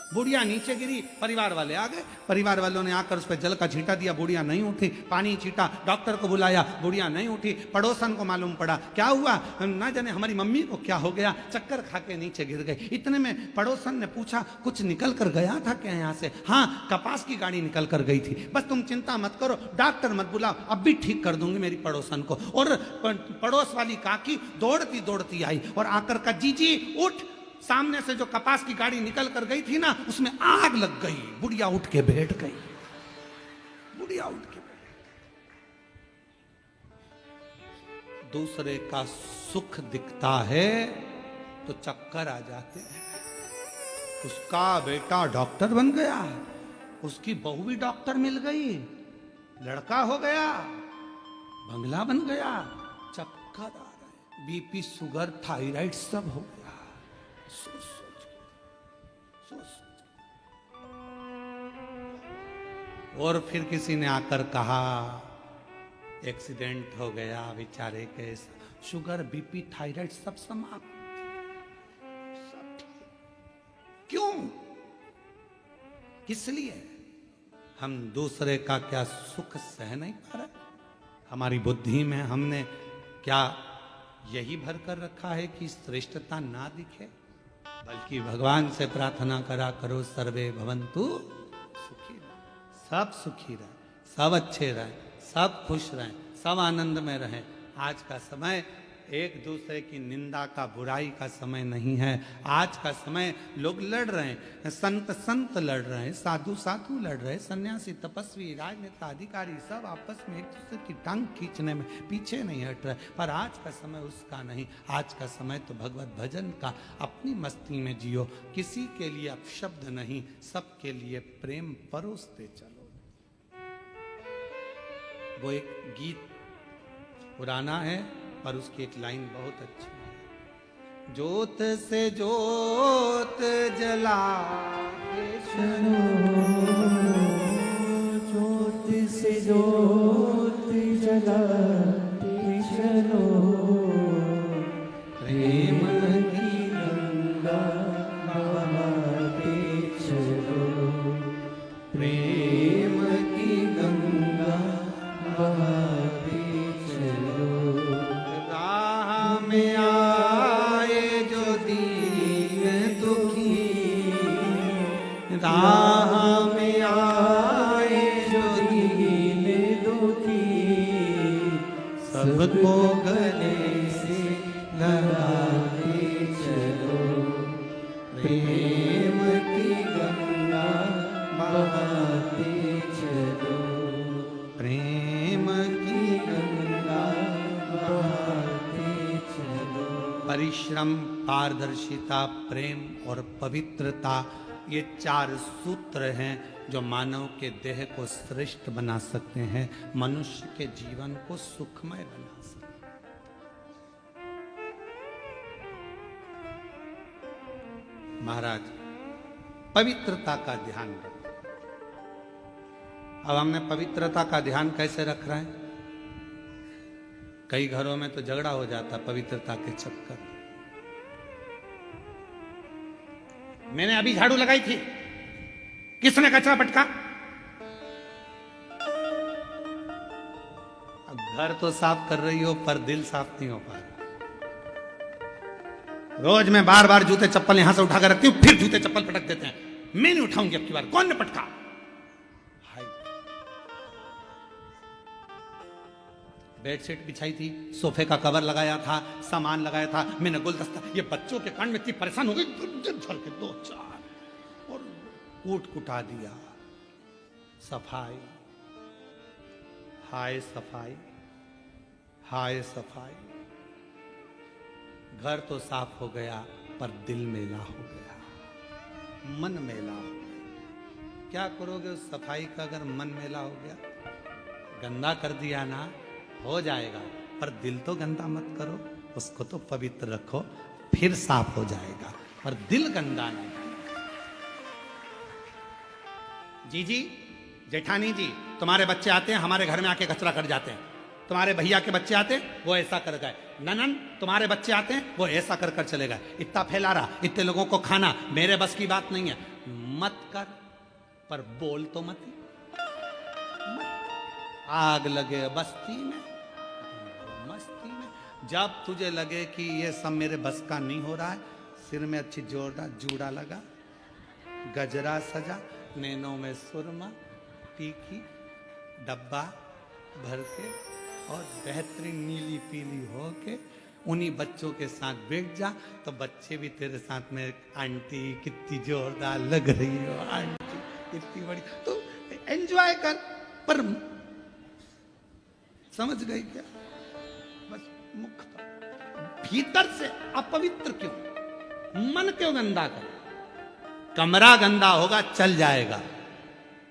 बुढ़िया नीचे गिरी, परिवार वाले आ गए, परिवार वालों ने आकर उस पर जल का छींटा दिया, बुढ़िया नहीं उठी, पानी छींटा, डॉक्टर को बुलाया, बुढ़िया नहीं उठी, पड़ोसन को मालूम पड़ा, क्या हुआ ना जाने हमारी मम्मी को क्या हो गया, चक्कर खा के नीचे गिर गई। इतने में पड़ोसन ने पूछा कुछ निकल कर गया था क्या यहाँ से? हाँ, कपास की गाड़ी निकल कर गई थी, बस तुम चिंता मत करो, डॉक्टर मत बुलाओ, अब भी ठीक कर दूंगी मेरी पड़ोसन को। और पड़ोस वाली काकी दौड़ती दौड़ती आई और आकर का जीजी उठ, सामने से जो कपास की गाड़ी निकल कर गई थी ना, उसमें आग लग गई। बुढ़िया उठ के बैठ गई, बुढ़िया उठ के बैठ गई। दूसरे का सुख दिखता है तो चक्कर आ जाते हैं। उसका बेटा डॉक्टर बन गया, उसकी बहू भी डॉक्टर मिल गई, लड़का हो गया, बंगला बन गया, चक्कर आ रहे, बीपी शुगर थायराइड सब हो गया। सोच और फिर किसी ने आकर कहा एक्सीडेंट हो गया बेचारे के, शुगर बीपी थायराइड सब समाप्त। क्यों? किस लिए? हम दूसरे का क्या सुख सह नहीं पा रहे? हमारी बुद्धि में हमने क्या यही भर कर रखा है कि श्रेष्ठता ना दिखे? बल्कि भगवान से प्रार्थना करा करो, सर्वे भवन्तु सुखी रहे, सब सुखी रहे, सब अच्छे रहे, सब खुश रहें, सब आनंद में रहें। आज का समय एक दूसरे की निंदा का, बुराई का समय नहीं है। आज का समय लोग लड़ रहे हैं, संत संत लड़ रहे हैं, साधु साधु लड़ रहे हैं, सन्यासी तपस्वी राजनेता अधिकारी सब आपस में एक दूसरे की टांग खींचने में पीछे नहीं हट रहे। पर आज का समय उसका नहीं, आज का समय तो भगवत भजन का। अपनी मस्ती में जियो, किसी के लिए अपशब्द नहीं, सबके लिए प्रेम परोसते चलो। वो एक गीत पुराना है पर उसकी एक लाइन बहुत अच्छी है। ज्योत से ज्योत जला चलो, ज्योत से ज्योत जलाते चलो, प्रेम की गंगा बहाते चलो, प्रेम की गंगा बहाते चलो। राह में आए जो दीन दुखी, राह में आए जो दीन दुखी, सबको गले से लगाते चलो, प्रेम की गंगा बहाते चलो, प्रेम की गंगा बहाते चलो। परिश्रम, पारदर्शिता, प्रेम और पवित्रता, ये चार सूत्र हैं जो मानव के देह को श्रेष्ठ बना सकते हैं, मनुष्य के जीवन को सुखमय बना सकते हैं। महाराज, पवित्रता का ध्यान रखो। अब हमने पवित्रता का ध्यान कैसे रख रहे हैं? कई घरों में तो झगड़ा हो जाता पवित्रता के चक्कर। मैंने अभी झाड़ू लगाई थी, किसने कचरा पटका? अब घर तो साफ कर रही हो पर दिल साफ नहीं हो पा रहा। रोज मैं बार बार जूते चप्पल यहां से उठा कर रखती हूं, फिर जूते चप्पल पटक देते हैं। मैं नहीं उठाऊंगी अब की बार। कौन ने पटका? बेडशीट बिछाई थी, सोफे का कवर लगाया था, सामान लगाया था, मैंने गुलदस्ता, ये बच्चों के कान में इतनी परेशान हो गई, झल के 2-4 और कूट कुटा दिया। सफाई, हाय सफाई, हाय सफाई। घर तो साफ हो गया पर दिल मेला हो गया, मन मेला हो गया। क्या करोगे उस सफाई का अगर मन मेला हो गया? गंदा कर दिया ना, हो जाएगा, पर दिल तो गंदा मत करो, उसको तो पवित्र रखो, फिर साफ हो जाएगा, पर दिल गंदा नहीं। जी जेठानी जी, तुम्हारे बच्चे आते हैं हमारे घर में आके कचरा कर जाते हैं। तुम्हारे भैया के बच्चे आते हैं वो ऐसा कर गए। ननन, तुम्हारे बच्चे आते हैं वो ऐसा कर कर चले गए। इतना फैला रहा, इतने लोगों को खाना मेरे बस की बात नहीं है। मत कर, पर बोल तो मत। आग लगे बस्ती में मस्ती में। जब तुझे लगे कि ये सब मेरे बस का नहीं हो रहा है, सिर में अच्छी जोरदार जूड़ा लगा, गजरा सजा, नैनों में सुरमा, टीकी, डब्बा भर के और बेहतरीन नीली पीली हो के उन्हीं बच्चों के साथ बैठ जा, तो बच्चे भी तेरे साथ में, आंटी कितनी जोरदार लग रही हो, आंटी कितनी बड़ी, तो एंजॉय कर। पर समझ गई क्या? बस मुख पर, भीतर से अपवित्र क्यों, मन क्यों गंदा कर? कमरा गंदा होगा चल जाएगा,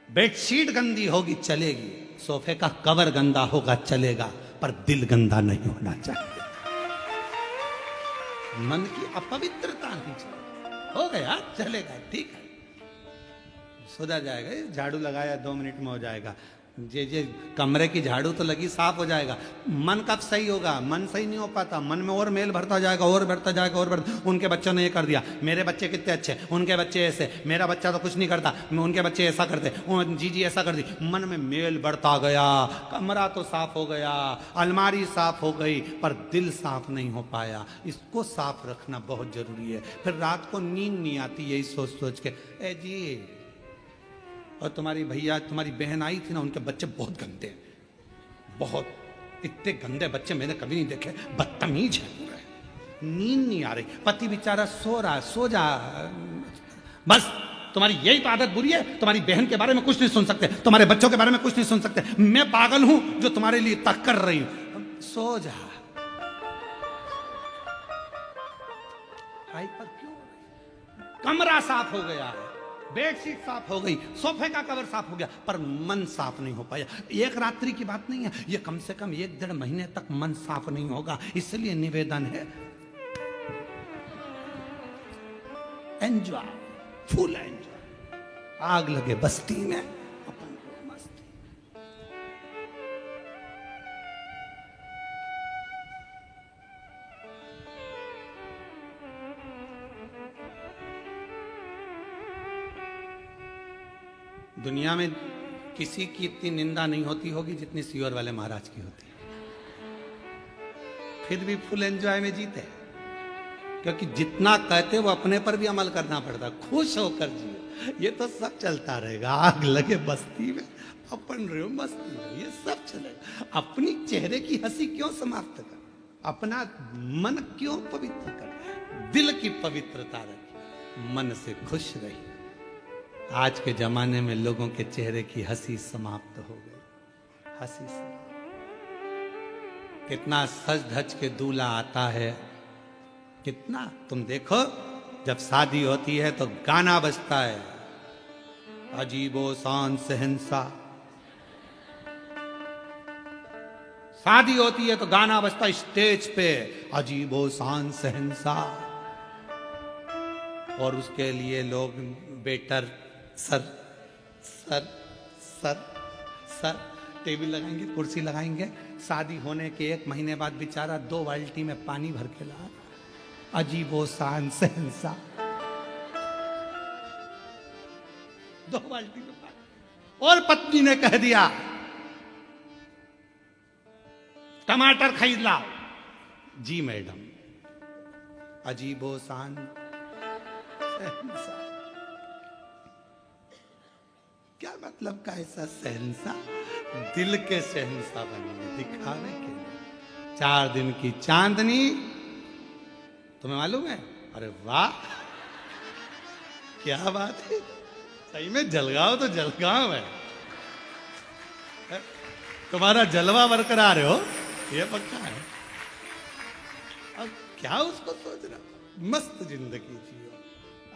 बेडशीट गंदी होगी चलेगी, सोफे का कवर गंदा होगा चलेगा, पर दिल गंदा नहीं होना चाहिए। मन की अपवित्रता नहीं चाहिए। हो गया चलेगा, ठीक है, सुधर जाएगा। झाड़ू लगाया 2 मिनट में हो जाएगा। जे कमरे की झाड़ू तो लगी, साफ हो जाएगा। मन कब सही होगा? मन सही नहीं हो पाता, मन में और मेल भरता जाएगा, और बढ़ता जाएगा, और बढ़ता। उनके बच्चों ने ये कर दिया, मेरे बच्चे कितने अच्छे, उनके बच्चे ऐसे, मेरा बच्चा तो कुछ नहीं करता, उनके बच्चे ऐसा करते, जीजी ऐसा कर दी। मन में मेल बढ़ता गया, कमरा तो साफ हो गया, अलमारी साफ हो गई, पर दिल साफ नहीं हो पाया। इसको साफ रखना बहुत जरूरी है। फिर रात को नींद नहीं आती यही सोच सोच के, ए जी, और तुम्हारी भैया तुम्हारी बहन आई थी ना, उनके बच्चे बहुत गंदे हैं, बहुत, इतने गंदे बच्चे मैंने कभी नहीं देखे, बदतमीज है पूरे। नींद नहीं आ रही, पति बेचारा सो रहा है, सो जा, बस तुम्हारी यही तो आदत बुरी है। तुम्हारी बहन के बारे में कुछ नहीं सुन सकते, तुम्हारे बच्चों के बारे में कुछ नहीं सुन सकते। मैं पागल हूं जो तुम्हारे लिए तक कर रही हूं, सो जा। हाइपर क्यों? कमरा साफ हो गया, बेडशीट साफ हो गई, सोफे का कवर साफ हो गया, पर मन साफ नहीं हो पाया। एक रात्रि की बात नहीं है, ये कम से कम 1-1.5 महीने तक मन साफ नहीं होगा। इसलिए निवेदन है, एंजॉय, फुल एंजॉय। आग लगे बस्ती में, अपन को मस्ती। दुनिया में किसी की इतनी निंदा नहीं होती होगी जितनी सीहोर वाले महाराज की होती है। फिर भी फुल एंजॉय में जीते, क्योंकि जितना कहते वो अपने पर भी अमल करना पड़ता। खुश होकर जियो, ये तो सब चलता रहेगा। आग लगे बस्ती में, अपन रहो मस्ती में, ये सब चलेगा। अपनी चेहरे की हंसी क्यों समाप्त कर, अपना मन क्यों पवित्र कर, दिल की पवित्रता रखी, मन से खुश रही। आज के जमाने में लोगों के चेहरे की हंसी समाप्त हो गई, हंसी समाप्त। कितना सज धज के दूल्हा आता है, कितना, तुम देखो जब शादी होती है तो गाना बजता है, अजीबो शान सहनसा। शादी होती है तो गाना बजता है स्टेज पे, अजीबो शान सहनसा। और उसके लिए लोग waiter sir sir sir sir table लगाएंगे, कुर्सी लगाएंगे। शादी होने के 1 महीने बाद बेचारा 2 बाल्टी में पानी भर के ला, अजीबो शान सहनसा, 2 बाल्टी में पानी। और पत्नी ने कह दिया टमाटर खरीद लाओ, जी मैडम, अजीबो शान सहनसा। क्या मतलब का ऐसा सहनसा? दिल के सहनसा बनेंगे, दिखावे के लिए। 4 दिन की चांदनी, तुम्हें मालूम है? अरे वाह, क्या बात है, सही में जलगांव तो जलगांव है। तुम्हारा जलवा बरकरार हो, ये पक्का है। अब क्या उसको सोच रहा, मस्त जिंदगी जियो,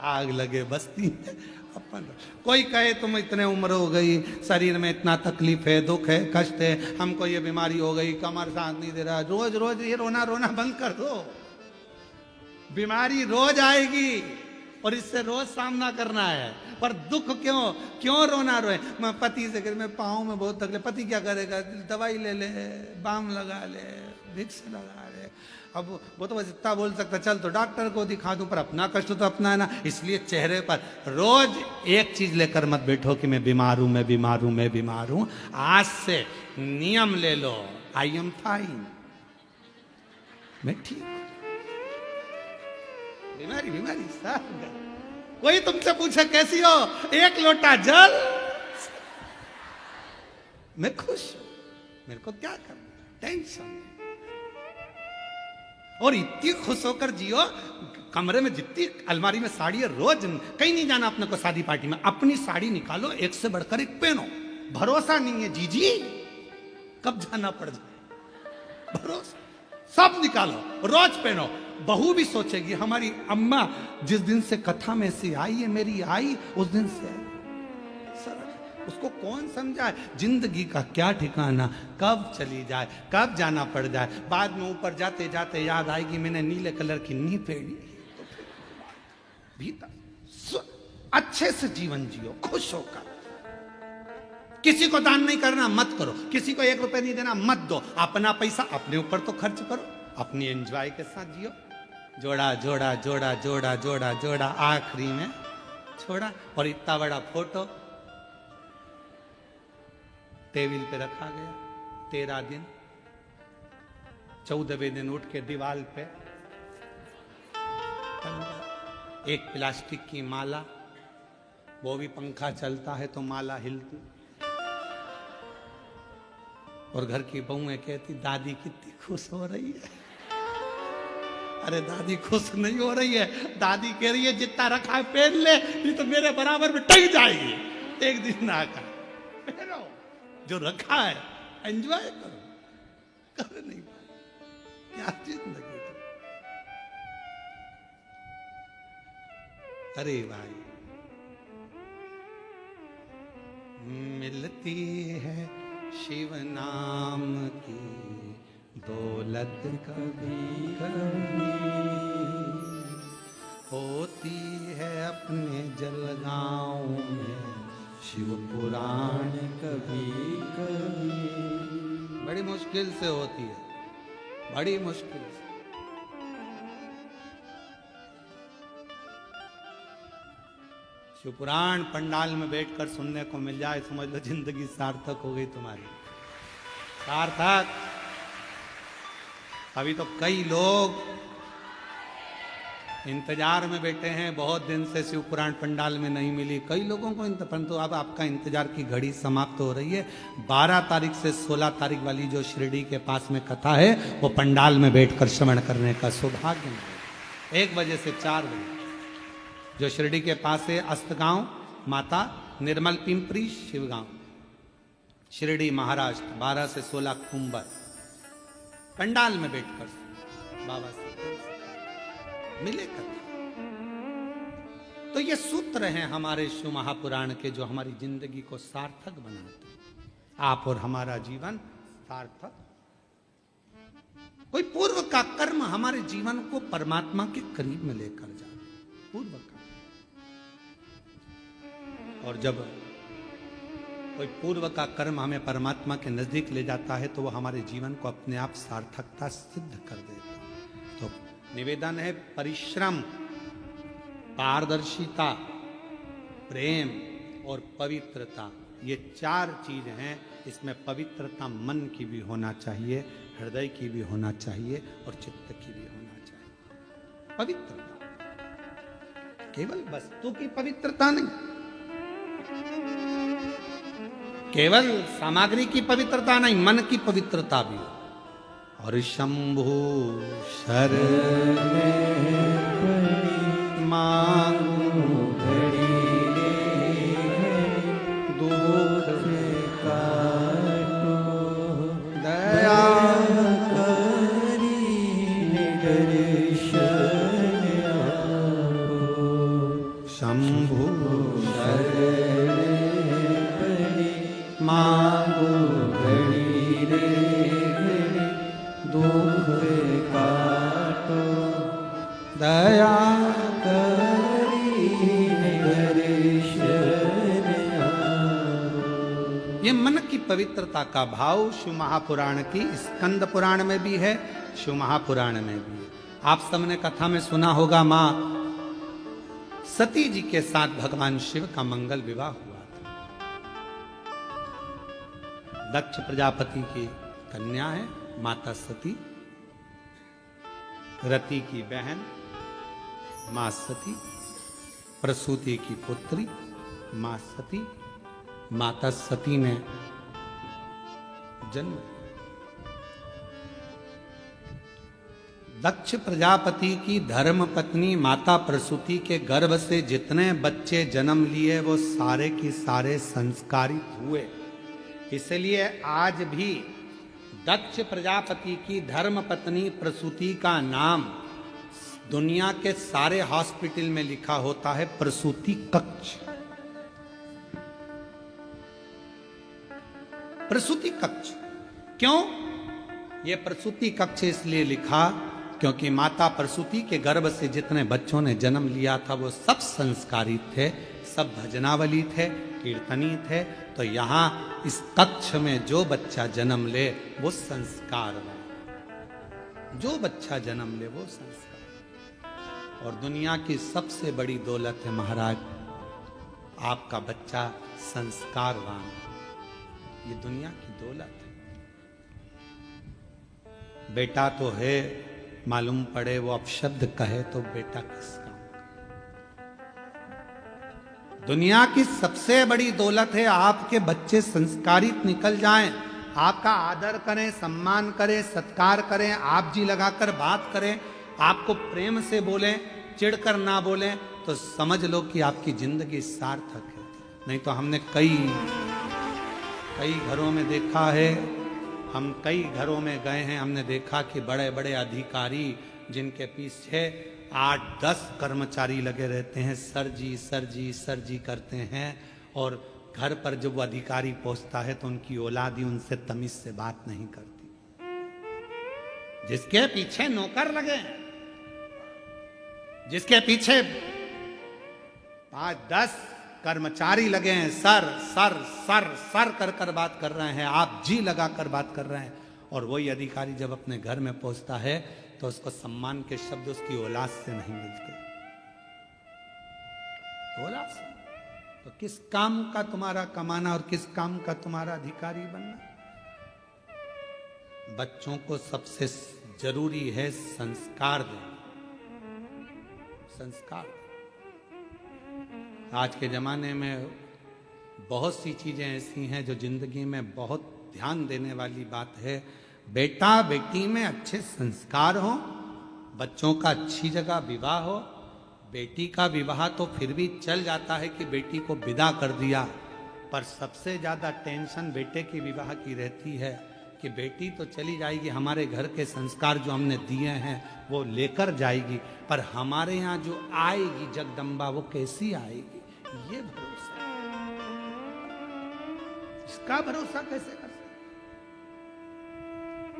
आग लगे बस्ती में अपन। कोई कहे तुम इतने उम्र हो गई, शरीर में इतना तकलीफ है, दुख है, कष्ट है, हमको ये बीमारी हो गई, कमर साथ नहीं दे रहा, रोज रोज ये रोना रोना बंद कर दो। बीमारी रोज आएगी और इससे रोज सामना करना है। पर दुख क्यों रोना रोए। मैं पति से कर, मैं पाँव में बहुत तकलीफ, पति क्या करेगा, दवाई ले ले, बाम लगा ले, विक्स लगा ले। अब वो तो बस इतना बोल सकता, चल तो डॉक्टर को दिखा दूं, पर अपना कष्ट तो अपना है ना। इसलिए चेहरे पर रोज एक चीज लेकर मत बैठो कि मैं बीमार हूं, मैं बीमार हूं, मैं बीमार हूं। आज से नियम ले लो, आई एम फाइन, मैं ठीक हूं। बीमारी सब गई। कोई तुमसे पूछे कैसी हो, एक लोटा जल, मैं खुश हूं, मेरे को क्या करना, टेंशन नहीं। और इतनी खुश होकर जियो, कमरे में जितनी अलमारी में साड़ी है, रोज कहीं नहीं जाना अपने को शादी पार्टी में, अपनी साड़ी निकालो, एक से बढ़कर एक पहनो। भरोसा नहीं है जीजी, कब जाना पड़ जाए, भरोसा सब निकालो, रोज पहनो। बहू भी सोचेगी हमारी अम्मा जिस दिन से कथा में से आई है, मेरी आई उस दिन से सर, उसको कौन समझाए, जिंदगी का क्या ठिकाना, कब चली जाए, कब जाना पड़ जाए। बाद में ऊपर जाते जाते याद आएगी मैंने नीले कलर की नी पहनी। भीतर अच्छे से जीवन जियो, खुश होकर। किसी को दान नहीं करना, मत करो। किसी को 1 रुपए नहीं देना, मत दो। अपना पैसा अपने ऊपर तो खर्च करो, अपनी एंजॉय के साथ जियो। जोड़ा जोड़ा जोड़ा जोड़ा जोड़ा जोड़ा आखिरी में छोड़ा। और इतना बड़ा फोटो टेबल पे रखा गया। 13 दिन, 14वें दिन उठ के दीवार पे एक प्लास्टिक की माला, वो भी पंखा चलता है तो माला हिलती। और घर की बहुएं कहती दादी कितनी खुश हो रही है। अरे दादी खुश नहीं हो रही है, दादी कह रही है जितना रखा है पहन ले, नहीं तो मेरे बराबर में टंग जाएगी। एक दिन ना कर, पहनो जो रखा है, एंजॉय करो। कर नहीं पाए क्या जिंदगी। अरे भाई, मिलती है शिव नाम की दौलत कभी कभी, होती है अपने जलगांव में शिव पुराण कभी कभी, बड़ी मुश्किल से होती है, बड़ी मुश्किल से। शिव पुराण पंडाल में बैठकर सुनने को मिल जाए, समझ लो जिंदगी सार्थक हो गई तुम्हारी, सार्थक। अभी तो कई लोग इंतजार में बैठे हैं, बहुत दिन से शिव पुराण पंडाल में नहीं मिली कई लोगों को, परंतु अब आपका इंतजार की घड़ी समाप्त हो रही है। 12 तारीख से 16 तारीख वाली जो शिरडी के पास में कथा है, वो पंडाल में बैठकर श्रवण करने का सौभाग्य मिलेगा। 1 बजे से 4 बजे जो शिरडी के पास है, अस्तगांव माता निर्मल पिंपरी शिवगांव, शिरडी महाराष्ट्र, 12 से 16 अक्टूबर, पंडाल में बैठकर बाबा से मिलेगा। तो ये सूत्र हैं हमारे शिव महापुराण के, जो हमारी जिंदगी को सार्थक बनाते हैं। आप और हमारा जीवन सार्थक। कोई पूर्व का कर्म हमारे जीवन को परमात्मा के करीब में लेकर जाए, पूर्व का। और जब कोई पूर्व का कर्म हमें परमात्मा के नजदीक ले जाता है, तो वो हमारे जीवन को अपने आप सार्थकता सिद्ध कर देता है। तो निवेदन है, परिश्रम, पारदर्शिता, प्रेम और पवित्रता, ये 4 चीज हैं। इसमें पवित्रता मन की भी होना चाहिए, हृदय की भी होना चाहिए और चित्त की भी होना चाहिए। पवित्रता, केवल वस्तु की पवित्रता नहीं, केवल सामग्री की पवित्रता नहीं, मन की पवित्रता भी हो। और शंभु शरण मांगू घड़ी दुख काटो, दया करी दर्शन आपो, शंभु शरण मांगू घड़ी रे घड़ी, दुख काटो, दया करी पवित्रता का भाव शिव महापुराण की स्कंद पुराण में भी है, शिव महापुराण में भी है। आप सबने कथा में सुना होगा, मां सती जी के साथ भगवान शिव का मंगल विवाह हुआ था। दक्ष प्रजापति की कन्या है माता सती, रति की बहन मां सती, प्रसूति की पुत्री मां सती। माता सती ने जन्म लिया। दक्ष प्रजापति की धर्म पत्नी माता प्रसूति के गर्भ से जितने बच्चे जन्म लिए वो सारे की सारे संस्कारित हुए। इसलिए आज भी दक्ष प्रजापति की धर्म पत्नी प्रसूति का नाम दुनिया के सारे हॉस्पिटल में लिखा होता है प्रसूति कक्ष। प्रसूति कक्ष क्यों? यह प्रसूति कक्ष इसलिए लिखा क्योंकि माता प्रसूति के गर्भ से जितने बच्चों ने जन्म लिया था वो सब संस्कारित थे, सब भजनावली थे, कीर्तनी थे। तो यहां इस कक्ष में जो बच्चा जन्म ले वो संस्कार, जो बच्चा जन्म ले वो संस्कार। और दुनिया की सबसे बड़ी दौलत है महाराज, आपका बच्चा संस्कारवान, ये दुनिया की दौलत है। बेटा तो है, मालूम पड़े वो अपशब्द कहे तो बेटा किस काम का। दुनिया की सबसे बड़ी दौलत है आपके बच्चे संस्कारित निकल जाएं, आपका आदर करें, सम्मान करें, सत्कार करें, आप जी लगाकर बात करें, आपको प्रेम से बोलें, चिढ़कर ना बोलें, तो समझ लो कि आपकी जिंदगी सार्थक है। नहीं तो हमने कई घरों में देखा है, हम कई घरों में गए हैं, हमने देखा कि बड़े बड़े अधिकारी जिनके पीछे 8-10 कर्मचारी लगे रहते हैं, सर जी सर जी सर जी करते हैं, और घर पर जब वो अधिकारी पहुंचता है तो उनकी औलाद ही उनसे तमीज से बात नहीं करती। जिसके पीछे नौकर लगे, जिसके पीछे 5-10 कर्मचारी लगे हैं, सर सर सर सर कर कर बात कर रहे हैं, आप जी लगा कर बात कर रहे हैं, और वही अधिकारी जब अपने घर में पहुंचता है तो उसको सम्मान के शब्द उसकी औलाद से नहीं मिलते। औलाद से तो किस काम का तुम्हारा कमाना और किस काम का तुम्हारा अधिकारी बनना? बच्चों को सबसे जरूरी है संस्कार देना, संस्कार। आज के ज़माने में बहुत सी चीज़ें ऐसी हैं जो ज़िंदगी में बहुत ध्यान देने वाली बात है। बेटा बेटी में अच्छे संस्कार हो, बच्चों का अच्छी जगह विवाह हो। बेटी का विवाह तो फिर भी चल जाता है कि बेटी को विदा कर दिया, पर सबसे ज़्यादा टेंशन बेटे की विवाह की रहती है कि बेटी तो चली जाएगी, हमारे घर के संस्कार जो हमने दिए हैं वो लेकर जाएगी, पर हमारे यहाँ जो आएगी जगदम्बा वो कैसी आएगी, ये भरोसा, इसका भरोसा कैसे कर सकते?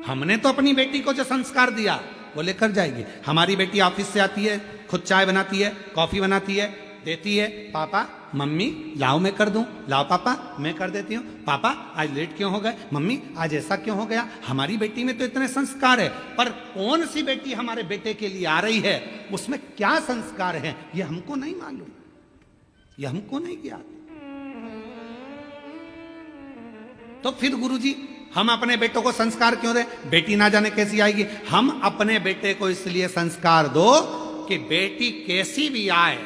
हमने तो अपनी बेटी को जो संस्कार दिया वो लेकर जाएगी। हमारी बेटी ऑफिस से आती है, खुद चाय बनाती है, कॉफी बनाती है, देती है, पापा मम्मी लाओ मैं कर दूं, लाओ पापा मैं कर देती हूँ, पापा आज लेट क्यों हो गए, मम्मी आज ऐसा क्यों हो गया। हमारी बेटी में तो इतने संस्कार है, पर कौन सी बेटी हमारे बेटे के लिए आ रही है, उसमें क्या संस्कार है ये हमको नहीं मालूम, ये हमको नहीं ज्ञात। तो फिर गुरुजी हम अपने बेटों को संस्कार क्यों दें? बेटी ना जाने कैसी आएगी। हम अपने बेटे को इसलिए संस्कार दो कि बेटी कैसी भी आए,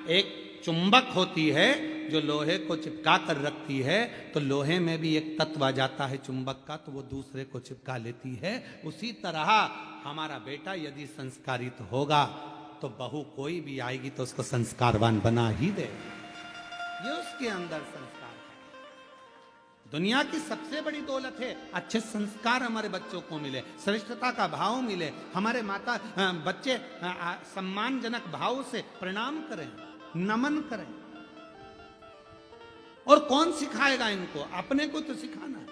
एक चुंबक होती है जो लोहे को चिपका कर रखती है, तो लोहे में भी एक तत्व आ जाता है चुंबक का, तो वो दूसरे को चिपका लेती है। उसी तरह हमारा बेटा यदि संस्कारित होगा तो बहू कोई भी आएगी तो उसको संस्कारवान बना ही दे, ये उसके अंदर संस्कार है। दुनिया की सबसे बड़ी दौलत है अच्छे संस्कार हमारे बच्चों को मिले, श्रेष्ठता का भाव मिले, हमारे माता बच्चे सम्मानजनक भाव से प्रणाम करें, नमन करें। और कौन सिखाएगा इनको? अपने को तो सिखाना है।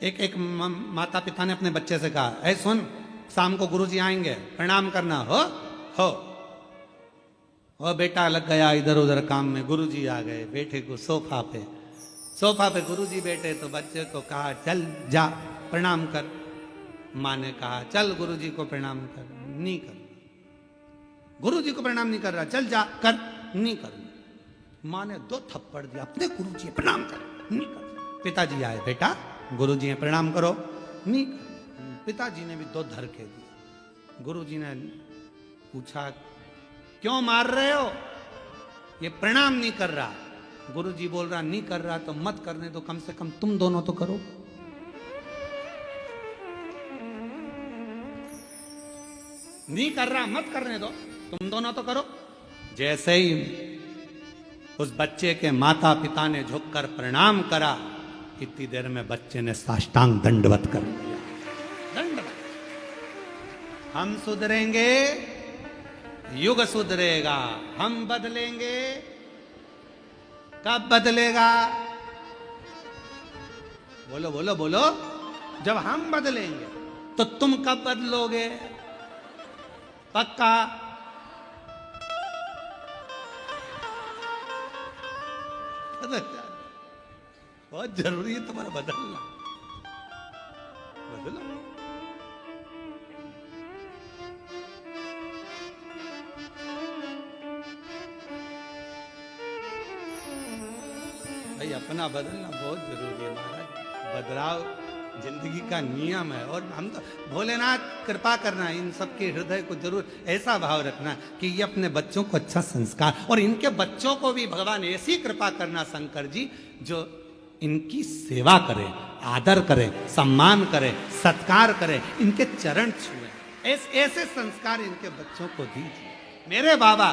एक माता पिता ने अपने बच्चे से कहा, ऐ सुन, शाम को गुरुजी आएंगे, प्रणाम करना हो। और बेटा लग गया इधर उधर काम में, गुरुजी आ गए, बेटे को सोफा पे गुरुजी बैठे तो बच्चे को कहा चल जा प्रणाम कर। माँ ने कहा चल गुरुजी को प्रणाम कर, नहीं कर। गुरुजी को प्रणाम नहीं कर रहा, चल जा कर, नहीं कर। माँ ने 2 थप्पड़ दिया, अपने गुरुजी प्रणाम कर, नहीं कर। पिताजी आए, बेटा गुरुजी है प्रणाम करो, नहीं कर। पिताजी ने भी 2 धरके दिए। गुरुजी ने पूछा क्यों मार रहे हो? ये प्रणाम नहीं कर रहा। गुरुजी बोल रहा नहीं कर रहा तो मत करने दो, कम से कम तुम दोनों तो करो। नहीं कर रहा मत करने दो, तुम दोनों तो करो। जैसे ही उस बच्चे के माता पिता ने झुककर प्रणाम करा, इतनी देर में बच्चे ने साष्टांग दंडवत कर दिया। दंडवत। हम सुधरेंगे, युग सुधरेगा। हम बदलेंगे, कब बदलेगा? बोलो बोलो बोलो। जब हम बदलेंगे तो तुम कब बदलोगे? पक्का? बहुत जरूरी है तुम्हारा बदलना। बदलो। भाई अपना बदलना बहुत जरूरी है महाराज। बदलाव जिंदगी का नियम है। और हम तो भोलेनाथ कृपा करना, इन सबके हृदय को जरूर ऐसा भाव रखना कि ये अपने बच्चों को अच्छा संस्कार, और इनके बच्चों को भी भगवान ऐसी कृपा करना शंकर जी, जो इनकी सेवा करे, आदर करे, सम्मान करे, सत्कार करे, इनके चरण छुए। ऐसे संस्कार इनके बच्चों को दीजिए मेरे बाबा।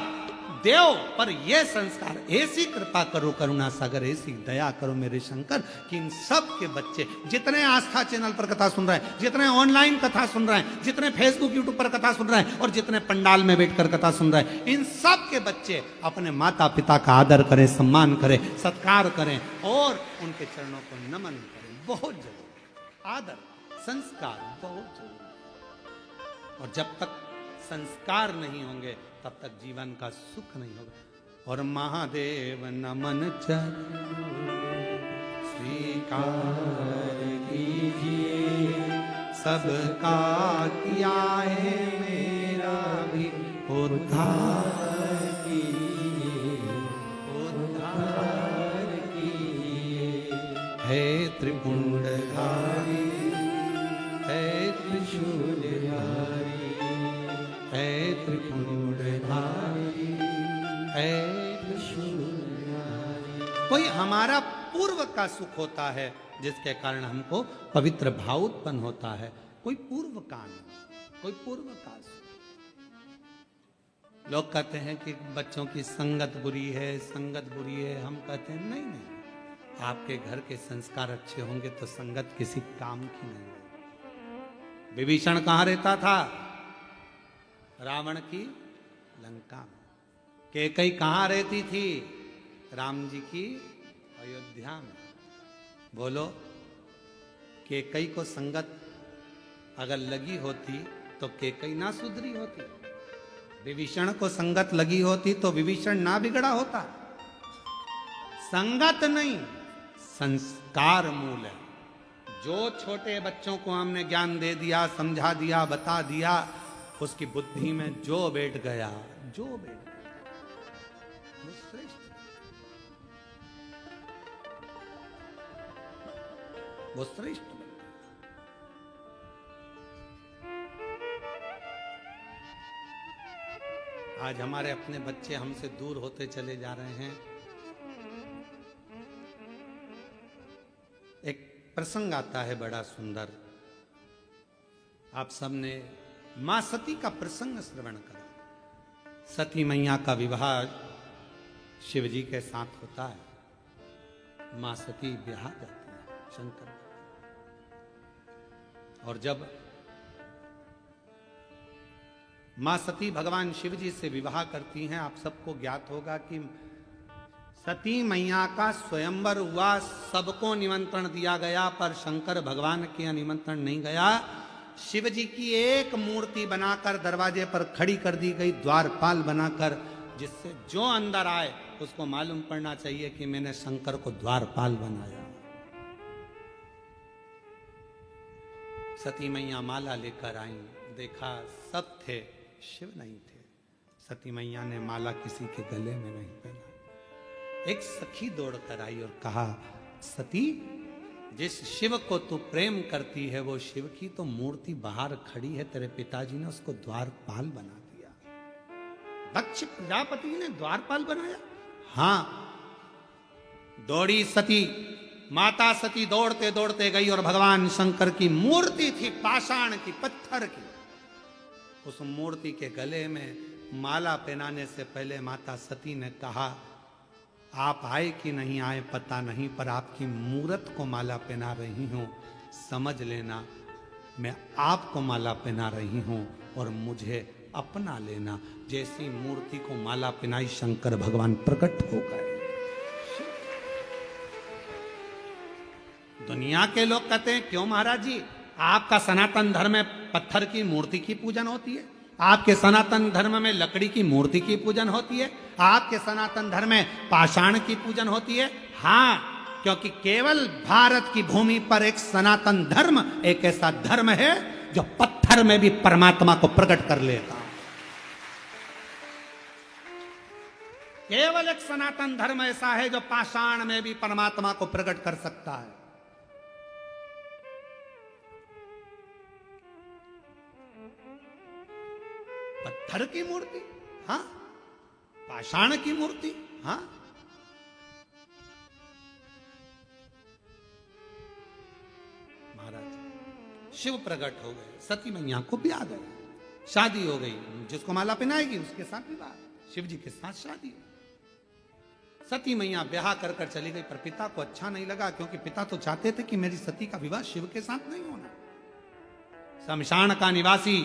देव पर ये संस्कार, ऐसी कृपा करो करुणा सागर, ऐसी दया करो मेरे शंकर कि इन सब के बच्चे, जितने आस्था चैनल पर कथा सुन रहे हैं, जितने ऑनलाइन कथा सुन रहे हैं, जितने फेसबुक यूट्यूब पर कथा सुन रहे हैं, और जितने पंडाल में बैठकर कथा सुन रहे हैं, इन सब के बच्चे अपने माता पिता का आदर करें, सम्मान करें, सत्कार करें और उनके चरणों को नमन करें। बहुत जरूरी आदर, संस्कार बहुत जरूरी। और जब तक संस्कार नहीं होंगे तब तक जीवन का सुख नहीं होगा। और महादेव नमन चरण स्वीकार कीजिए, सबका किया है मेरा भी उद्धार कीजिए, उद्धार कीजिए। है त्रिपुंडधारी, है त्रिशूलधारी, है त्रिपुंडधारी, है त्रिशूलधारी। कोई हमारा पूर्व का सुख होता है जिसके कारण हमको पवित्र भाव उत्पन्न होता है। कोई पूर्व का नहीं, कोई पूर्व का सुख। लोग कहते हैं कि बच्चों की संगत बुरी है, संगत बुरी है। हम कहते हैं नहीं नहीं, आपके घर के संस्कार अच्छे होंगे तो संगत किसी काम की नहीं है। विभीषण कहाँ रहता था? रावण की लंका में। कैकई कहाँ रहती थी? राम जी की अयोध्या में। बोलो, कैकई को संगत अगर लगी होती तो कैकई ना सुधरी होती। विभीषण को संगत लगी होती तो विभीषण ना बिगड़ा होता। संगत नहीं, संस्कार मूल है। जो छोटे बच्चों को हमने ज्ञान दे दिया, समझा दिया, बता दिया, उसकी बुद्धि में जो बैठ गया, जो बैठ गया वो श्रेष्ठ, वो श्रेष्ठ। आज हमारे अपने बच्चे हमसे दूर होते चले जा रहे हैं। एक प्रसंग आता है बड़ा सुंदर, आप सबने मां सती का प्रसंग श्रवण करा। सती मैया का विवाह शिव जी के साथ होता है। मां सती ब्याह जाती है शंकर। और जब मां सती भगवान शिव जी से विवाह करती हैं, आप सबको ज्ञात होगा कि सती मैया का स्वयंवर हुआ, सबको निमंत्रण दिया गया, पर शंकर भगवान के निमंत्रण नहीं गया। शिव जी की एक मूर्ति बनाकर दरवाजे पर खड़ी कर दी गई, द्वारपाल बनाकर जिससे जो अंदर आए उसको मालूम पड़ना चाहिए कि मैंने शंकर को द्वारपाल बनाया। सती मैया माला लेकर आई, देखा सब थे, शिव नहीं थे। सती मैया ने माला किसी के गले में नहीं पहना। एक सखी दौड़ कर आई और कहा, सती, जिस शिव को तू प्रेम करती है वो शिव की तो मूर्ति बाहर खड़ी है, तेरे पिताजी ने उसको द्वारपाल बना दिया। दक्ष प्रजापति ने द्वारपाल बनाया? हां। दौड़ी सती, माता सती दौड़ते दौड़ते गई और भगवान शंकर की मूर्ति थी, पाषाण की, पत्थर की। उस मूर्ति के गले में माला पहनाने से पहले माता सती ने कहा, आप आए कि नहीं आए पता नहीं, पर आपकी मूरत को माला पहना रही हूं, समझ लेना मैं आपको माला पहना रही हूं और मुझे अपना लेना। जैसी मूर्ति को माला पहनाई, शंकर भगवान प्रकट हो गए। दुनिया के लोग कहते हैं, क्यों महाराज जी, आपका सनातन धर्म में पत्थर की मूर्ति की पूजन होती है, आपके सनातन धर्म में लकड़ी की मूर्ति की पूजन होती है, आपके सनातन धर्म में पाषाण की पूजन होती है। हां, क्योंकि केवल भारत की भूमि पर एक सनातन धर्म एक ऐसा धर्म है जो पत्थर में भी परमात्मा को प्रकट कर लेता। केवल एक सनातन धर्म ऐसा है जो पाषाण में भी परमात्मा को प्रकट कर सकता है। पत्थर की मूर्ति, हाँ, पाषाण की मूर्ति, हाँ। महाराज शिव प्रकट हो गए, सती मैया को ब्याह गया, शादी हो गई, जिसको माला पहनाएगी उसके साथ विवाह, शिव जी के साथ शादी। सती मैया ब्याह कर कर चली गई, पर पिता को अच्छा नहीं लगा, क्योंकि पिता तो चाहते थे कि मेरी सती का विवाह शिव के साथ नहीं होना। शमशान का निवासी,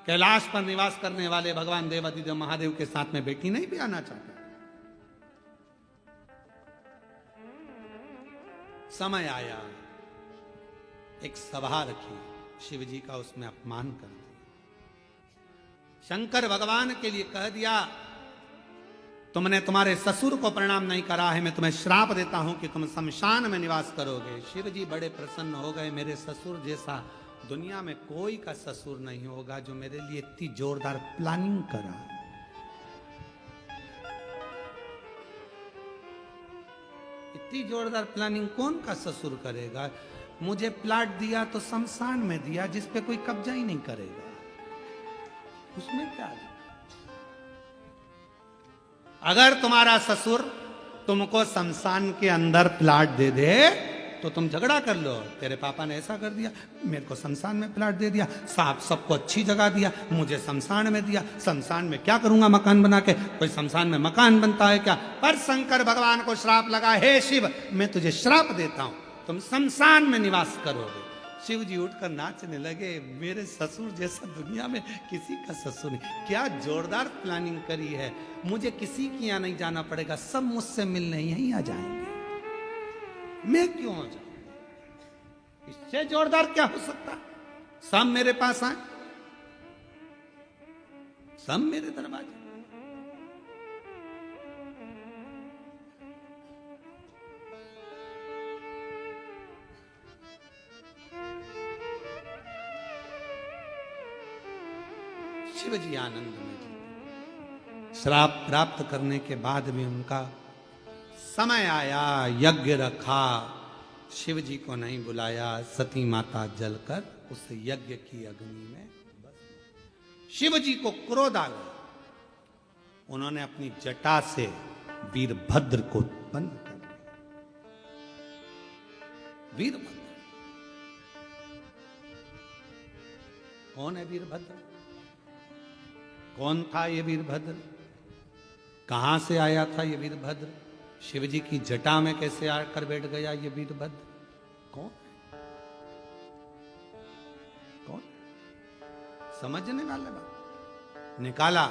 कैलाश पर निवास करने वाले भगवान देवादिदेव महादेव के साथ में बेटी नहीं भी आना चाहते। समय आया, एक सभा रखी, शिव जी का उसमें अपमान कर दिया। शंकर भगवान के लिए कह दिया, तुमने तुम्हारे ससुर को प्रणाम नहीं करा है, मैं तुम्हें श्राप देता हूं कि तुम शमशान में निवास करोगे। शिव जी बड़े प्रसन्न हो गए, मेरे ससुर जैसा दुनिया में कोई का ससुर नहीं होगा जो मेरे लिए इतनी जोरदार प्लानिंग करा। इतनी जोरदार प्लानिंग कौन का ससुर करेगा? मुझे प्लाट दिया तो शमशान में दिया, जिस पे कोई कब्जा ही नहीं करेगा, उसमें क्या है? अगर तुम्हारा ससुर तुमको शमशान के अंदर प्लाट दे दे तो तुम झगड़ा कर लो, तेरे पापा ने ऐसा कर दिया, मेरे को शमशान में प्लाट दे दिया, साहब सबको अच्छी जगह दिया, मुझे शमशान में दिया, शमशान में क्या करूंगा मकान बना के? कोई शमशान में मकान बनता है क्या? पर शंकर भगवान को श्राप लगा, हे शिव, मैं तुझे श्राप देता हूं, तुम शमशान में निवास करोगे। शिव जी उठकर नाचने लगे, मेरे ससुर जैसा दुनिया में किसी का ससुर नहीं। क्या जोरदार प्लानिंग करी है, मुझे किसी के यहाँ नहीं जाना पड़ेगा, सब मुझसे मिलने यहीं आ जाएंगे, मैं क्यों आ जाऊं? इससे जोरदार क्या हो सकता? सब मेरे पास आए, सब मेरे दरवाजे। शिव जी आनंद में जी, श्राप प्राप्त करने के बाद भी उनका समय आया, यज्ञ रखा, शिव जी को नहीं बुलाया, सती माता जलकर उस यज्ञ की अग्नि में बस। शिव जी को क्रोध आ गया, उन्होंने अपनी जटा से वीरभद्र को उत्पन्न कर दिया। वीरभद्र कौन है? वीरभद्र कौन था? ये वीरभद्र कहां से आया था? ये वीरभद्र शिव जी की जटा में कैसे आकर बैठ गया? ये वीरभद्र कौन? कौन? समझने वाले बात निकाला।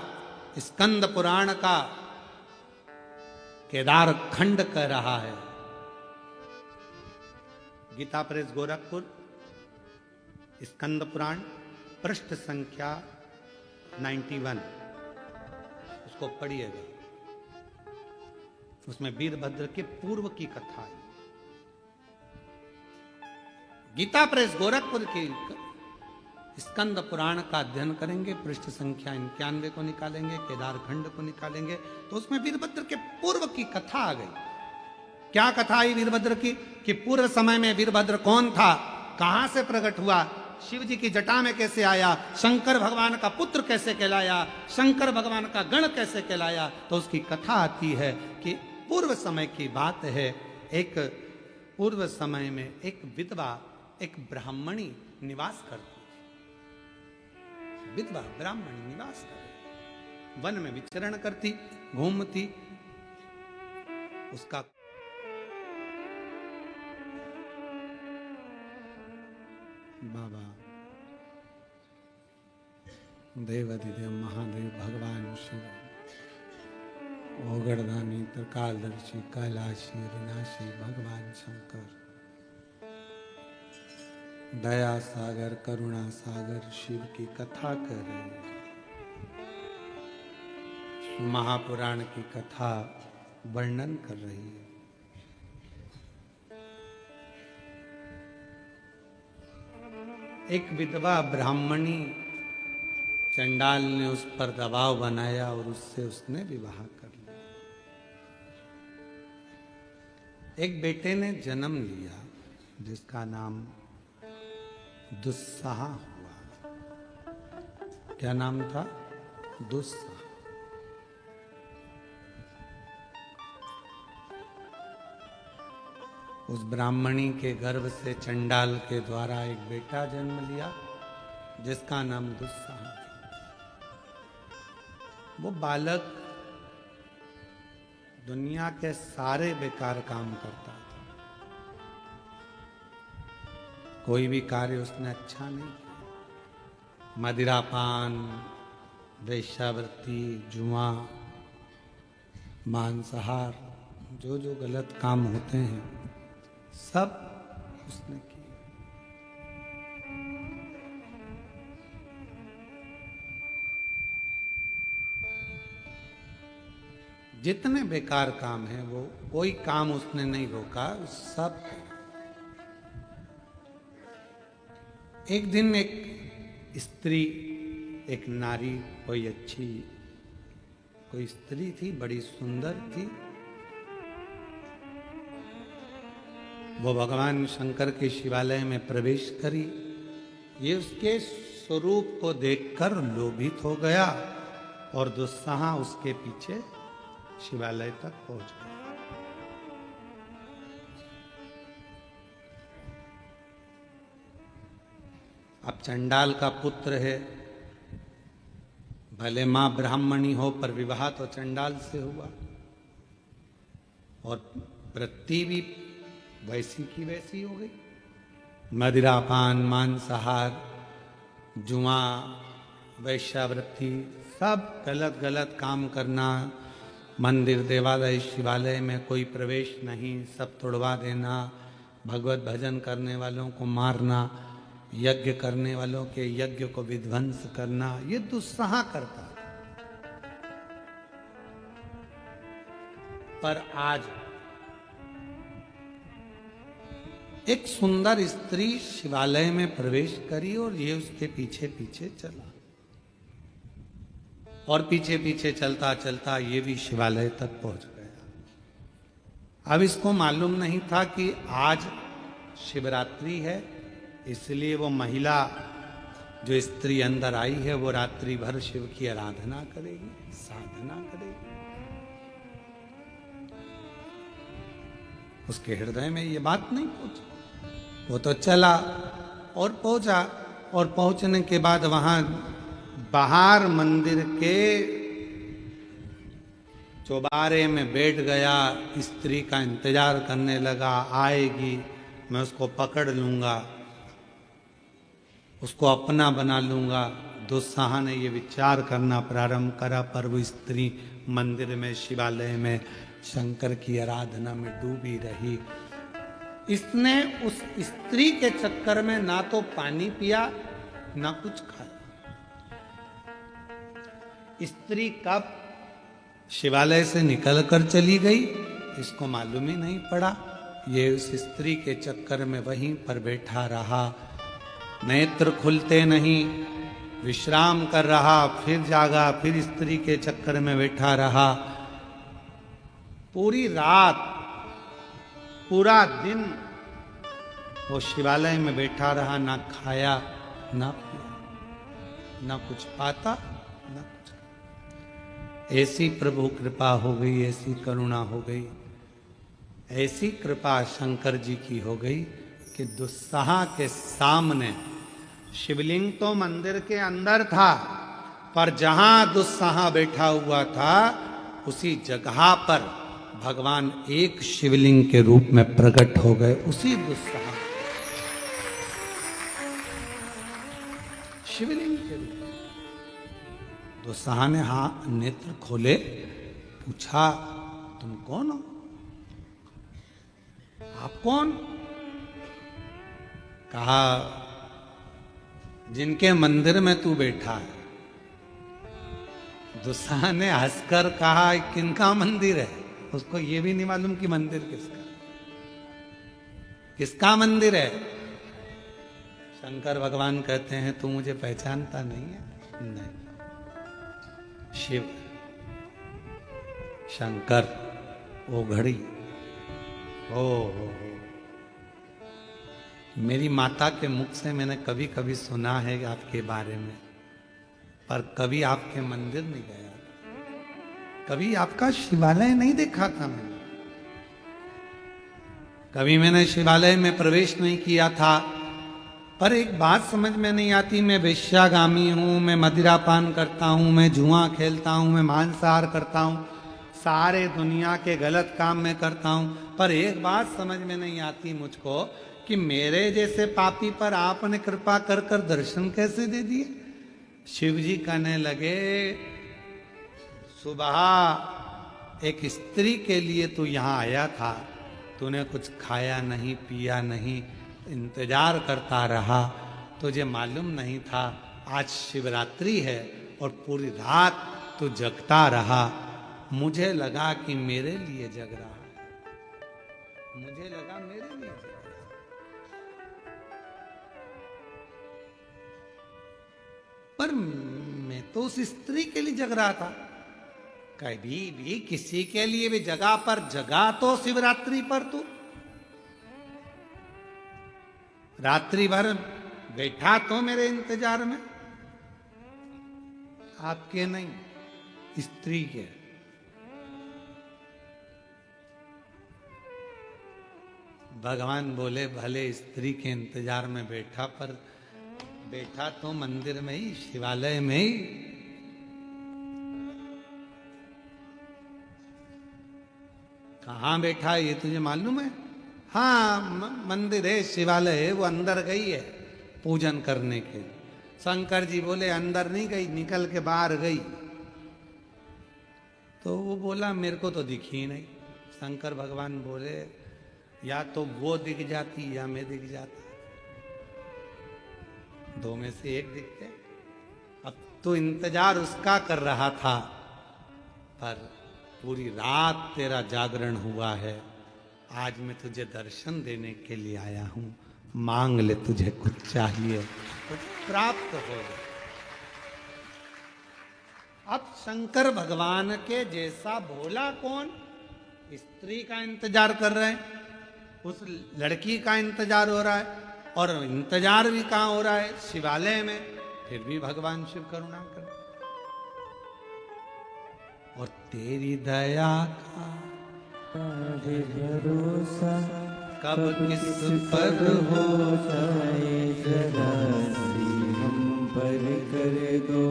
स्कंद पुराण का केदार खंड कह रहा है, गीता प्रेस गोरखपुर, स्कंद पुराण, पृष्ठ संख्या 91, उसको पढ़िएगा, उसमें वीरभद्र के पूर्व की कथा है। गीता प्रेस गोरखपुर की स्कंद पुराण का अध्ययन करेंगे, पृष्ठ संख्या 91 को निकालेंगे, केदार खंड को निकालेंगे, तो उसमें वीरभद्र के पूर्व की कथा आ गई। क्या कथा आई वीरभद्र की? कि पूर्व समय में वीरभद्र कौन था, कहां से प्रकट हुआ, शिव जी की जटा में कैसे आया, शंकर भगवान का पुत्र कैसे कहलाया, शंकर भगवान का गण कैसे कहलाया। तो उसकी कथा आती है कि पूर्व समय की बात है। एक पूर्व समय में एक विधवा, एक ब्राह्मणी निवास करती, विधवा ब्राह्मणी निवास करती, वन में विचरण करती, घूमती। उसका बाबा देवाधिदेव महादेव भगवान शिव, ओगड़दानी, त्रिकालदर्शी, कैलाशी, अविनाशी भगवान शंकर, दया सागर, करुणा सागर शिव की कथा कर रहे हैं। महापुराण की कथा वर्णन कर रही है। एक विधवा ब्राह्मणी, चंडाल ने उस पर दबाव बनाया और उससे उसने विवाह कर लिया। एक बेटे ने जन्म लिया जिसका नाम दुस्साह हुआ। क्या नाम था? दुस्साह। उस ब्राह्मणी के गर्भ से चंडाल के द्वारा एक बेटा जन्म लिया जिसका नाम दुस्साह था। वो बालक दुनिया के सारे बेकार काम करता था, कोई भी कार्य उसने अच्छा नहीं किया। मदिरापान, वेश्यावृत्ति, जुआ, मांसाहार, जो जो गलत काम होते हैं सब उसने किए। जितने बेकार काम हैं वो कोई काम उसने नहीं रोका, सब। एक दिन एक स्त्री, एक नारी, कोई अच्छी कोई स्त्री थी, बड़ी सुंदर थी। वो भगवान शंकर के शिवालय में प्रवेश करी। ये उसके स्वरूप को देखकर लोभित हो गया और दुस्साह उसके पीछे शिवालय तक पहुंच गया। अब चंडाल का पुत्र है, भले मां ब्राह्मणी हो पर विवाह तो चंडाल से हुआ, और वृत्ति भी वैसी की वैसी हो गई। मदिरापान, मांसाहार, जुआ, वैश्यावृत्ति, सब गलत गलत काम करना। मंदिर, देवालय, शिवालय में कोई प्रवेश नहीं, सब तोड़वा देना। भगवत भजन करने वालों को मारना, यज्ञ करने वालों के यज्ञ को विध्वंस करना, ये दुस्साह करता है। पर आज एक सुंदर स्त्री शिवालय में प्रवेश करी और ये उसके पीछे पीछे चला, और पीछे पीछे चलता चलता ये भी शिवालय तक पहुंच गया। अब इसको मालूम नहीं था कि आज शिवरात्रि है, इसलिए वो महिला, जो स्त्री अंदर आई है, वो रात्रि भर शिव की आराधना करेगी, साधना करेगी। उसके हृदय में ये बात नहीं पहुंची। वो तो चला और पहुंचा, और पहुंचने के बाद वहां बाहर मंदिर के चौबारे में बैठ गया, स्त्री का इंतजार करने लगा, आएगी, मैं उसको पकड़ लूंगा, उसको अपना बना लूंगा। दुस्साह ने ये विचार करना प्रारंभ करा, पर वो स्त्री मंदिर में, शिवालय में शंकर की आराधना में डूबी रही। इसने उस स्त्री के चक्कर में ना तो पानी पिया ना कुछ खाया। स्त्री कब शिवालय से निकल कर चली गई, इसको मालूम ही नहीं पड़ा। ये उस स्त्री के चक्कर में वहीं पर बैठा रहा, नेत्र खुलते नहीं, विश्राम कर रहा, फिर जागा, फिर स्त्री के चक्कर में बैठा रहा। पूरी रात, पूरा दिन वो शिवालय में बैठा रहा, ना खाया ना पिया, ना कुछ पाता ना कुछ। ऐसी प्रभु कृपा हो गई, ऐसी करुणा हो गई, ऐसी कृपा शंकर जी की हो गई कि दुस्सहा के सामने, शिवलिंग तो मंदिर के अंदर था, पर जहां दुस्सहा बैठा हुआ था उसी जगह पर भगवान एक शिवलिंग के रूप में प्रकट हो गए। उसी दुस्सहा शिवलिंग के रूप में दुस्सहा ने नेत्र खोले, पूछा तुम कौन हो, आप कौन? कहा जिनके मंदिर में तू बैठा है। दुस्सहा ने हंसकर कहा किनका मंदिर है? उसको ये भी नहीं मालूम कि मंदिर किसका, किसका मंदिर है। शंकर भगवान कहते हैं तू मुझे पहचानता नहीं है? नहीं। शिव शंकर वो घड़ी हो। मेरी माता के मुख से मैंने कभी कभी सुना है आपके बारे में, पर कभी आपके मंदिर नहीं गया, कभी आपका शिवालय नहीं देखा था मैंने, कभी मैंने शिवालय में प्रवेश नहीं किया था। पर एक बात समझ में नहीं आती, मैं वेश्यागामी हूं, मैं मदिरा पान करता हूं, मैं जुआ खेलता हूं, मैं मांसाहार करता हूं, सारे दुनिया के गलत काम मैं करता हूं, पर एक बात समझ में नहीं आती मुझको कि मेरे जैसे पापी पर आपने कृपा कर कर दर्शन कैसे दे दिए। शिव जी कहने लगे सुबह एक स्त्री के लिए तू यहाँ आया था, तूने कुछ खाया नहीं पिया नहीं, इंतजार करता रहा, तुझे मालूम नहीं था आज शिवरात्रि है और पूरी रात तू जगता रहा। मुझे लगा कि मेरे लिए जग रहा है, मुझे लगा मेरे लिए जग रहा है। पर मैं तो उस स्त्री के लिए जग रहा था। कभी भी किसी के लिए भी जगह पर जगा तो शिवरात्रि पर तू रात्रि भर बैठा तो मेरे इंतजार में, आपके नहीं, स्त्री के। भगवान बोले भले स्त्री के इंतजार में बैठा, पर बैठा तो मंदिर में ही, शिवालय में ही। कहाँ बैठा है ये तुझे मालूम है? हाँ मंदिर है, शिवालय है, वो अंदर गई है पूजन करने के। शंकर जी बोले अंदर नहीं गई, निकल के बाहर गई। तो वो बोला मेरे को तो दिखी ही नहीं। शंकर भगवान बोले या तो वो दिख जाती या मैं दिख जाता, दो में से एक दिखते। अब तो इंतजार उसका कर रहा था, पर पूरी रात तेरा जागरण हुआ है, आज मैं तुझे दर्शन देने के लिए आया हूं, मांग ले तुझे कुछ चाहिए, कुछ प्राप्त हो। अब शंकर भगवान के जैसा भोला कौन? स्त्री का इंतजार कर रहे हैं, उस लड़की का इंतजार हो रहा है, और इंतजार भी कहाँ हो रहा है? शिवालय में। फिर भी भगवान शिव करुणा कर, और तेरी दया का भरोसा कब किस पर हो जाए, जरा सी हम पर कर दो,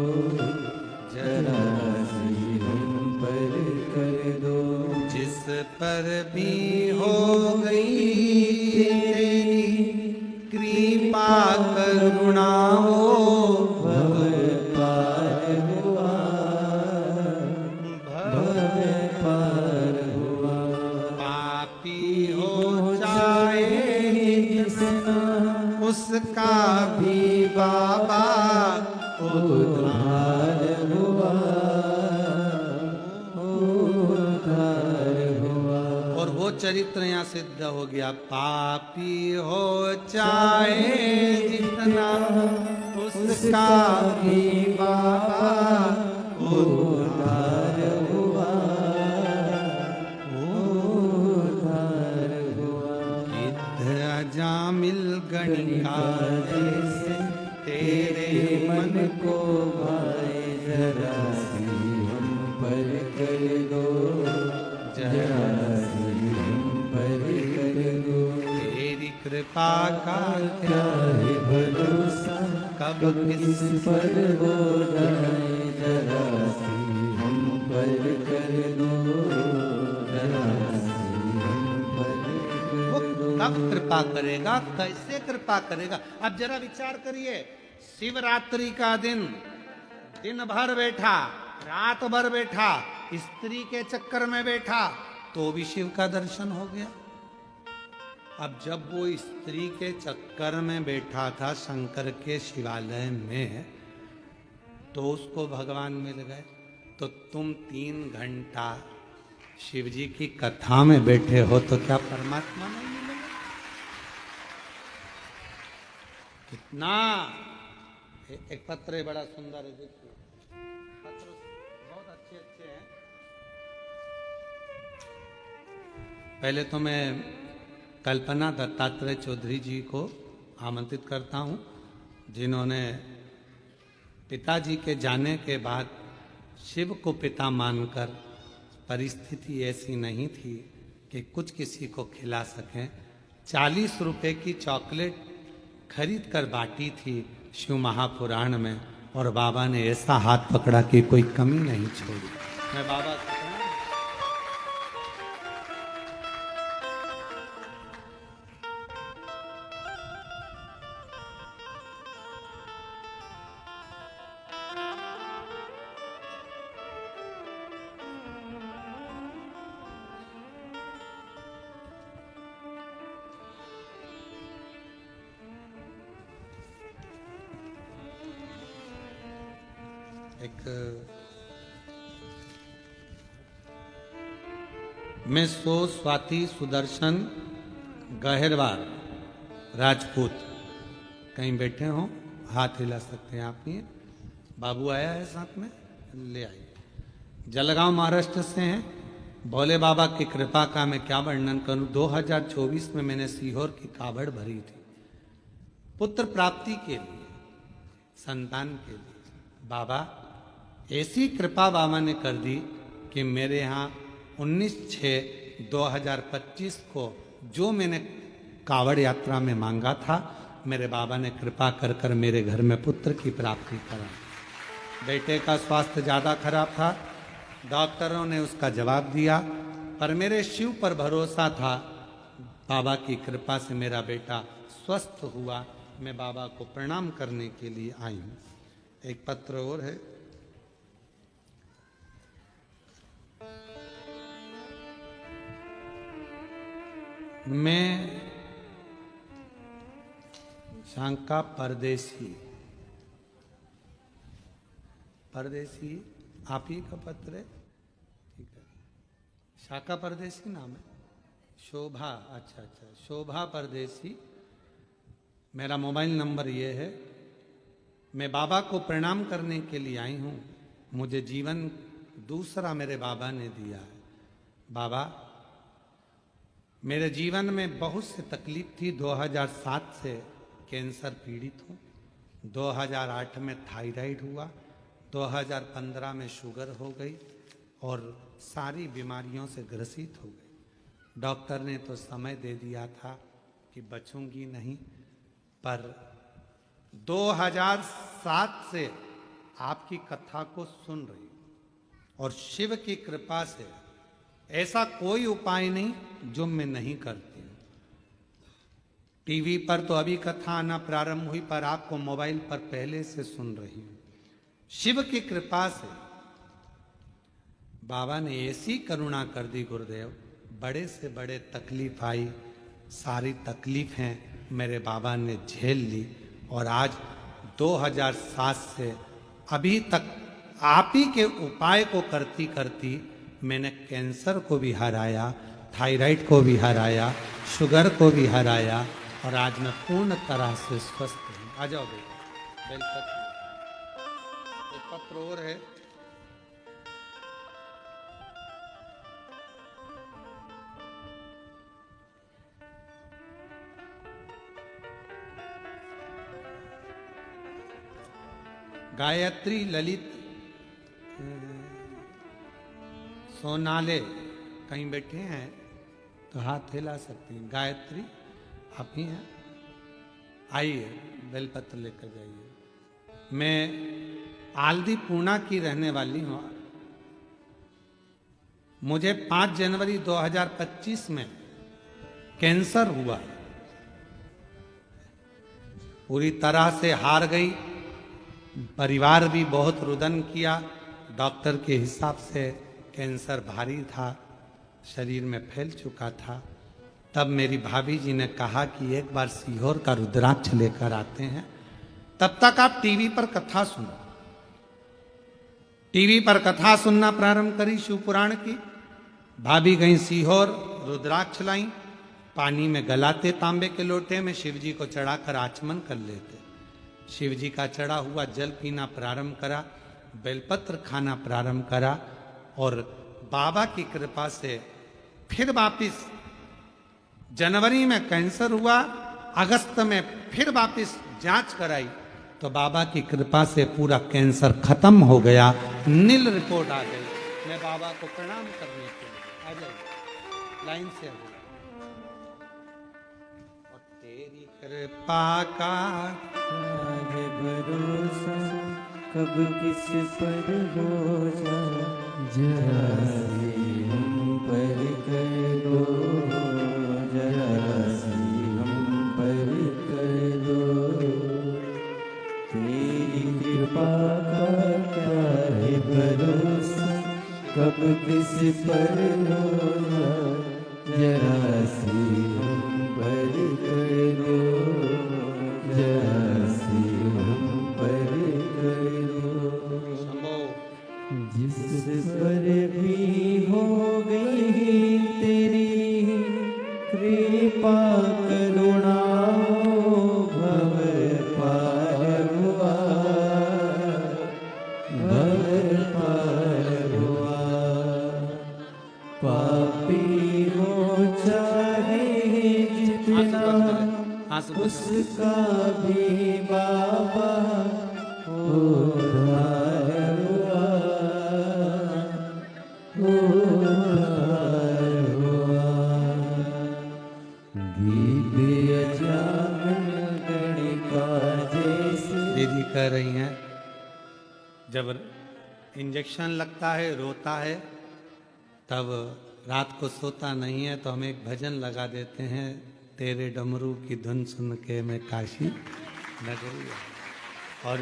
जरा सी हम पर कर दो। जिस पर भी हो गई तेरी कृपा करुणा हो, भव पार हुआ, भव पार हुआ। पापी हो जाए किसना उसका भी बाबा उद्धार हुआ, चरित्र यहाँ सिद्ध हो गया। पापी हो चाहे जितना उसका भी बाबा उद्धार हुआ, उद्धार हुआ। गिद्ध अजामिल गणिका जैसे तेरे मन को भाए, जरा सी हम पर कर दो, जरा सी हम पर कर दो। तेरी कृपा का क्या है भरोसा, कब किस पर हो जाए, जरा सी हम पर कर दो, जरा सी हम पर वो कर दो। कब कृपा करेगा, कैसे कृपा करेगा? अब जरा विचार करिए, शिवरात्रि का दिन भर बैठा, रात भर बैठा, स्त्री के चक्कर में बैठा, तो भी शिव का दर्शन हो गया। अब जब वो स्त्री के चक्कर में बैठा था शंकर के शिवालय में, तो उसको भगवान मिल गए। तो तुम 3 घंटा शिव जी की कथा में बैठे हो तो क्या परमात्मा नहीं मिलेगा? कितना एक पत्र है, बड़ा सुंदर है, देखिए पत्र बहुत अच्छे अच्छे हैं। पहले तो मैं कल्पना दत्तात्रेय चौधरी जी को आमंत्रित करता हूं, जिन्होंने पिताजी के जाने के बाद शिव को पिता मानकर, परिस्थिति ऐसी नहीं थी कि कुछ किसी को खिला सकें, 40 रुपए की चॉकलेट खरीद कर बांटी थी शिव महापुराण में, और बाबा ने ऐसा हाथ पकड़ा कि कोई कमी नहीं छोड़ी। मैं बाबा से मैं सो स्वाति सुदर्शन गहरवार राजपूत, कहीं बैठे हो हाथ हिला सकते हैं आप। ही बाबू आया है साथ में, ले आइए। जलगांव महाराष्ट्र से हैं। भोले बाबा की कृपा का मैं क्या वर्णन करूं। 2024 में मैंने सीहोर की कावड़ भरी थी, पुत्र प्राप्ति के लिए, संतान के लिए। बाबा ऐसी कृपा बाबा ने कर दी कि मेरे यहाँ 19/6/2025 को जो मैंने कावड़ यात्रा में मांगा था, मेरे बाबा ने कृपा कर कर मेरे घर में पुत्र की प्राप्ति करा। बेटे का स्वास्थ्य ज़्यादा खराब था, डॉक्टरों ने उसका जवाब दिया, पर मेरे शिव पर भरोसा था। बाबा की कृपा से मेरा बेटा स्वस्थ हुआ। मैं बाबा को प्रणाम करने के लिए आई हूँ। एक पत्र और है। मैं शांका परदेसी आप ही का पत्र है, ठीक है। शाखा परदेसी नाम है, शोभा, अच्छा, शोभा परदेसी। मेरा मोबाइल नंबर ये है। मैं बाबा को प्रणाम करने के लिए आई हूँ। मुझे जीवन दूसरा मेरे बाबा ने दिया है। बाबा, मेरे जीवन में बहुत सी तकलीफ थी। 2007 से कैंसर पीड़ित हूँ। 2008 में थायराइड हुआ, 2015 में शुगर हो गई और सारी बीमारियों से ग्रसित हो गई। डॉक्टर ने तो समय दे दिया था कि बचूंगी नहीं, पर 2007 से आपकी कथा को सुन रही हूँ और शिव की कृपा से ऐसा कोई उपाय नहीं जो मैं नहीं करती हूँ। टीवी पर तो अभी कथा आना प्रारंभ हुई, पर आपको मोबाइल पर पहले से सुन रही हूँ। शिव की कृपा से बाबा ने ऐसी करुणा कर दी गुरुदेव, बड़े से बड़े तकलीफ आई, सारी तकलीफें मेरे बाबा ने झेल ली और आज 2007 से अभी तक आप ही के उपाय को करती करती मैंने कैंसर को भी हराया। थायराइड को भी हराया, शुगर को भी हराया, और आज मैं पूर्ण तरह से स्वस्थ हूँ। आ जाओ बेटा, बेलपत्र एक पत्र और है। गायत्री ललित सोनाले कहीं बैठे हैं तो हाथ हिला सकते हैं। गायत्री आप ही हैं, आइए बेलपत्र लेकर जाइए। मैं आलदी पूना की रहने वाली हूँ। मुझे 5 जनवरी 2025 में कैंसर हुआ, पूरी तरह से हार गई। परिवार भी बहुत रुदन किया। डॉक्टर के हिसाब से कैंसर भारी था, शरीर में फैल चुका था। तब मेरी भाभी जी ने कहा कि एक बार सीहोर का रुद्राक्ष लेकर आते हैं, तब तक आप टीवी पर कथा सुनो। टीवी पर कथा सुनना प्रारंभ करी शिव पुराण की। भाभी गई सीहोर, रुद्राक्ष लाई, पानी में गलाते तांबे के लोटे में, शिव जी को चढ़ाकर आचमन कर लेते। शिव जी का चढ़ा हुआ जल पीना प्रारंभ करा, बेलपत्र खाना प्रारंभ करा, और बाबा की कृपा से फिर वापिस जनवरी में कैंसर हुआ, अगस्त में फिर वापिस जांच कराई तो बाबा की कृपा से पूरा कैंसर खत्म हो गया, नील रिपोर्ट आ गई। मैं बाबा को प्रणाम करने के लिए आ जाइए, लाइन से आ जाइए। और तेरी कृपा का है भरोसा, कब किस पर हो जाए, जरा सी हम पर कर दो, जरा सी हम पर कर दो। तेरी कृपा का क्या है भरोसा, कब किस पर हो जाए, जरा सी हम पर कर दो, जरा सी हम पर कर दो। जिस पर भी हो गई तेरी कृपा करुणा, भव पार हुआ, भव पार हुआ। पापी हो चाहे जितना, उसका भी बाबा उद्धार हुआ, उद्धार हुआ। गीत अजान गणिका जैसे। दीदी कह रही हैं जब इंजेक्शन लगता है, रोता है, तब रात को सोता नहीं है तो हम एक भजन लगा देते हैं, तेरे डमरू की धुन सुन के मैं काशी नगरी। और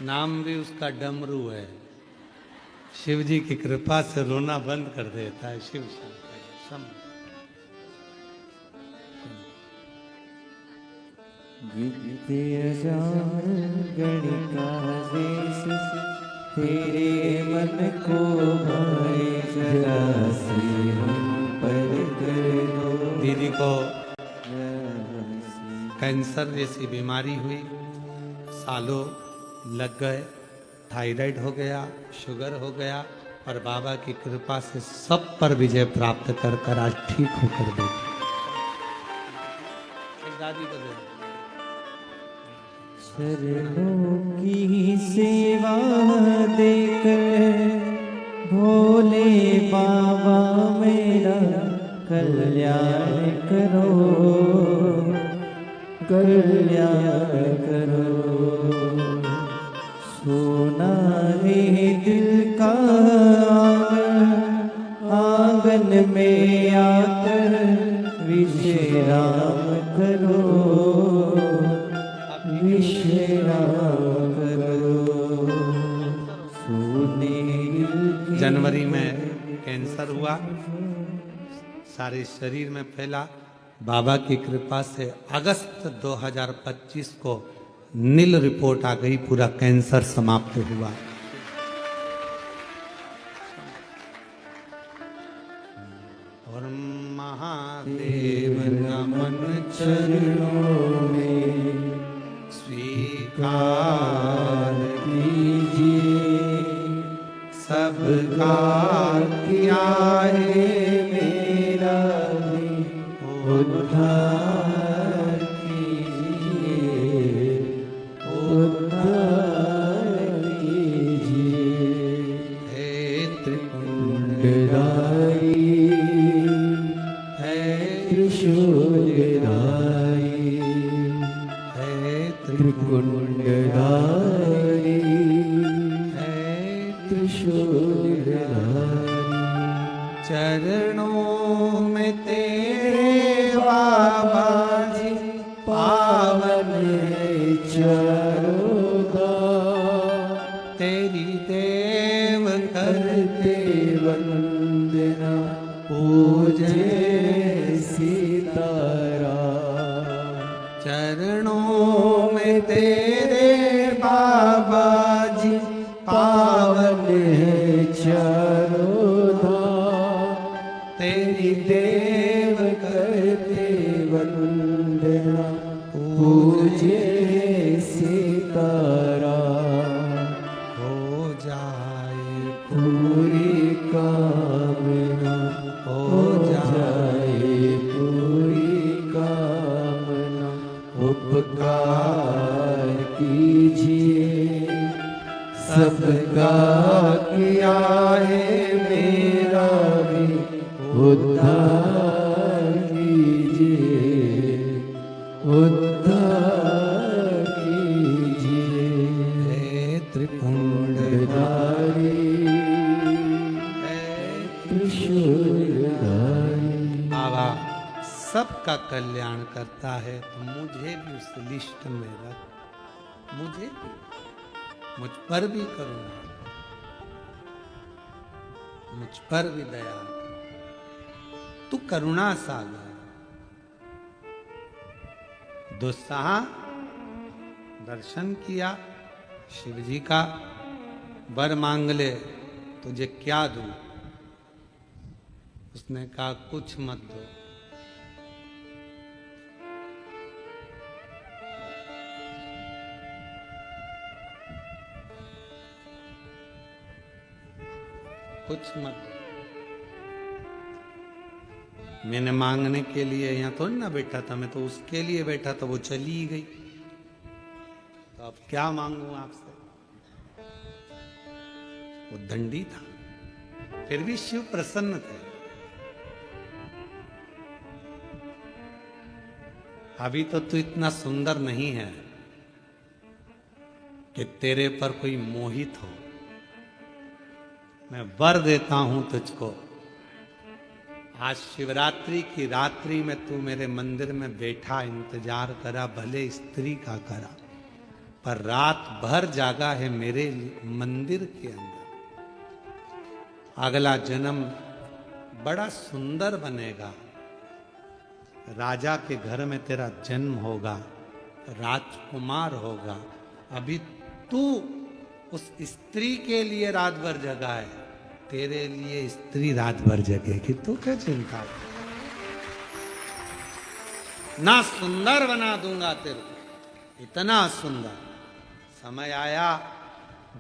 नाम भी उसका डमरू है। शिव जी की कृपा से रोना बंद कर देता है। शिव शंकर गीत अजान गणिका जैसे, तेरे मन को भाए, जरा सी हम पर कर दो। दीदी को कैंसर जैसी बीमारी हुई, सालों लग गए, थायराइड हो गया, शुगर हो गया, और बाबा की कृपा से सब पर विजय प्राप्त कर कर आज ठीक होकर बैठे। दादी को दे शरणों की सेवा देकर भोले बाबा मेरा कल्याण करो, कल्याण करो। सोना है दिल का आंगन में आकर विश्राम करो, विश्राम करो। जनवरी में कैंसर हुआ, सारे शरीर में फैला। बाबा की कृपा से अगस्त 2025 को नील रिपोर्ट आ गई, पूरा कैंसर समाप्त हुआ। और नमन चरणों में स्वीकार कीजिए। सबका किया है मेरा भी उद्धार कीजिए, उद्धार कीजिए। हे त्रिपुंडधारी, त्रिशूलधारी, हे त्रिपुंडधारी, हे त्रिशूलधारी। चरणों में तेरे बाबा जी पावन है चारों धाम। तेरी देव करते वंदना पूजे सीताराम। चरणों में तेरे बाबा जी पावन है चारों धाम। तेरी देव करते वंदना पूजे सीताराम। हो जाए पूरी कामना, हो जाए पूरी कामना। उपकार कीजिए, सबका किया है मेरा भी उद्धार कीजिए, उद्धार कीजिए। हे त्रिपुंडधारी, हे त्रिशूलधारी। बाबा सबका कल्याण करता है, तो मुझे भी उस लिस्ट में रख, मुझे भी, मुझ पर भी करुणा, मुझ पर भी दया। तू करुणा सागर। दुस्साह दर्शन किया शिव जी का, वर मांग ले, तुझे क्या दूं? उसने कहा कुछ मत दो। कुछ मत दो। मैंने मांगने के लिए यहाँ थोड़ी ना बैठा था, मैं तो उसके लिए बैठा था, वो चली गई, तो अब क्या मांगू आपसे? वो दंडी था, फिर भी शिव प्रसन्न थे। अभी तो तू इतना सुंदर नहीं है कि तेरे पर कोई मोहित हो। मैं वर देता हूं तुझको। आज शिवरात्रि की रात्रि में तू मेरे मंदिर में बैठा इंतजार करा, भले स्त्री का करा, पर रात भर जागा है मेरे मंदिर के अंदर। अगला जन्म बड़ा सुंदर बनेगा, राजा के घर में तेरा जन्म होगा, राजकुमार होगा। अभी तू उस स्त्री के लिए रात भर जगा है, तेरे लिए स्त्री रात भर जगेगी, तू क्या चिंता? ना सुंदर बना दूंगा तेरे को, इतना सुंदर। समय आया,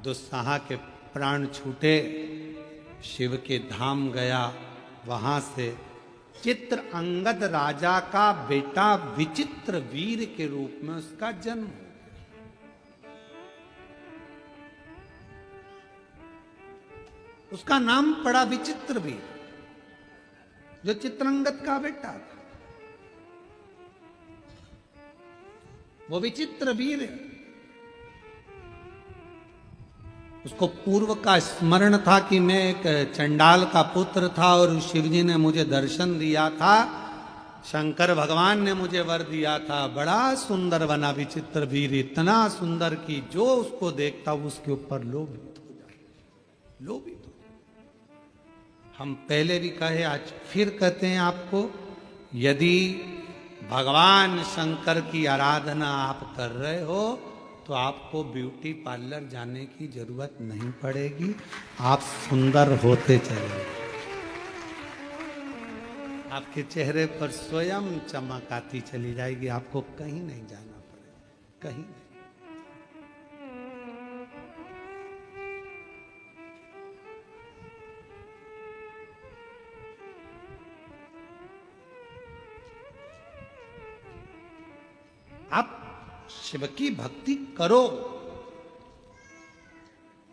दुस्साह के प्राण छूटे, शिव के धाम गया, वहां से चित्र अंगद राजा का बेटा विचित्र वीर के रूप में उसका जन्म हुआ। उसका नाम पड़ा विचित्र वीर, जो चित्रंगद का बेटा था। वो विचित्र वीर है। उसको पूर्व का स्मरण था कि मैं एक चंडाल का पुत्र था और शिवजी ने मुझे दर्शन दिया था, शंकर भगवान ने मुझे वर दिया था। बड़ा सुंदर बना विचित्र वीर, इतना सुंदर कि जो उसको देखता उसके ऊपर लोभित हो जाए, लोभित। हम पहले भी कहे, आज फिर कहते हैं आपको, यदि भगवान शंकर की आराधना आप कर रहे हो तो आपको ब्यूटी पार्लर जाने की जरूरत नहीं पड़ेगी, आप सुंदर होते चले। आपके चेहरे पर स्वयं चमक आती चली जाएगी, आपको कहीं नहीं जाना पड़ेगा, कहीं नहीं। आप शिव की भक्ति करो।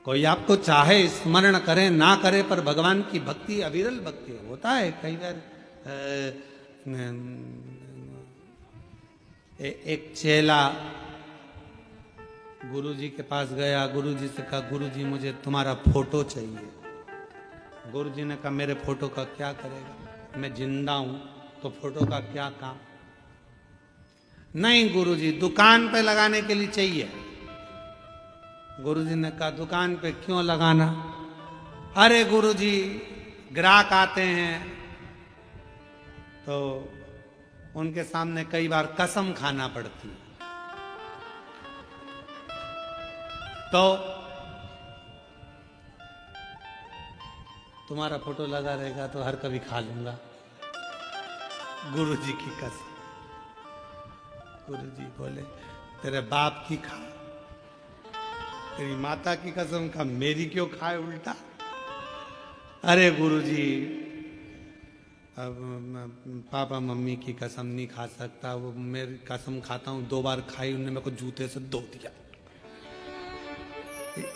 कोई आपको चाहे स्मरण करे ना करे, पर भगवान की भक्ति अविरल भक्ति होता है। कई बार एक चेला गुरुजी के पास गया, गुरुजी से कहा, गुरुजी मुझे तुम्हारा फोटो चाहिए। गुरुजी ने कहा, मेरे फोटो का क्या करेगा, मैं जिंदा हूं तो फोटो का क्या काम। नहीं गुरुजी, दुकान पे लगाने के लिए चाहिए। गुरुजी ने कहा, दुकान पे क्यों लगाना। अरे गुरुजी, ग्राहक आते हैं तो उनके सामने कई बार कसम खाना पड़ती है, तो तुम्हारा फोटो लगा रहेगा तो हर कभी खा लूंगा। गुरुजी की कसम। गुरुजी बोले, तेरे बाप की खा, तेरी माता की कसम खा, मेरी क्यों खाए उल्टा। अरे गुरुजी, अब पापा मम्मी की कसम नहीं खा सकता, वो मेरी कसम खाता हूं, 2 बार खाई, उन्होंने मेरे को जूते से धो दिया,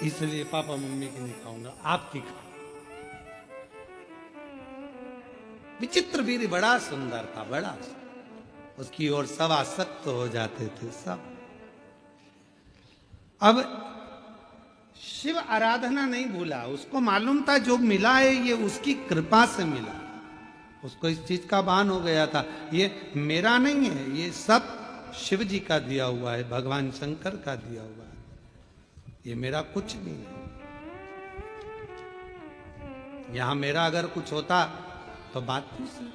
इसलिए पापा मम्मी की नहीं खाऊंगा, आपकी खा। विचित्र वीर बड़ा सुंदर था, बड़ा, उसकी ओर सब आसक्त हो जाते थे सब। अब शिव आराधना नहीं भूला, उसको मालूम था जो मिला है ये उसकी कृपा से मिला। उसको इस चीज का भान हो गया था, ये मेरा नहीं है, ये सब शिव जी का दिया हुआ है, भगवान शंकर का दिया हुआ है, ये मेरा कुछ नहीं है। यहां मेरा अगर कुछ होता तो बात दूसरी,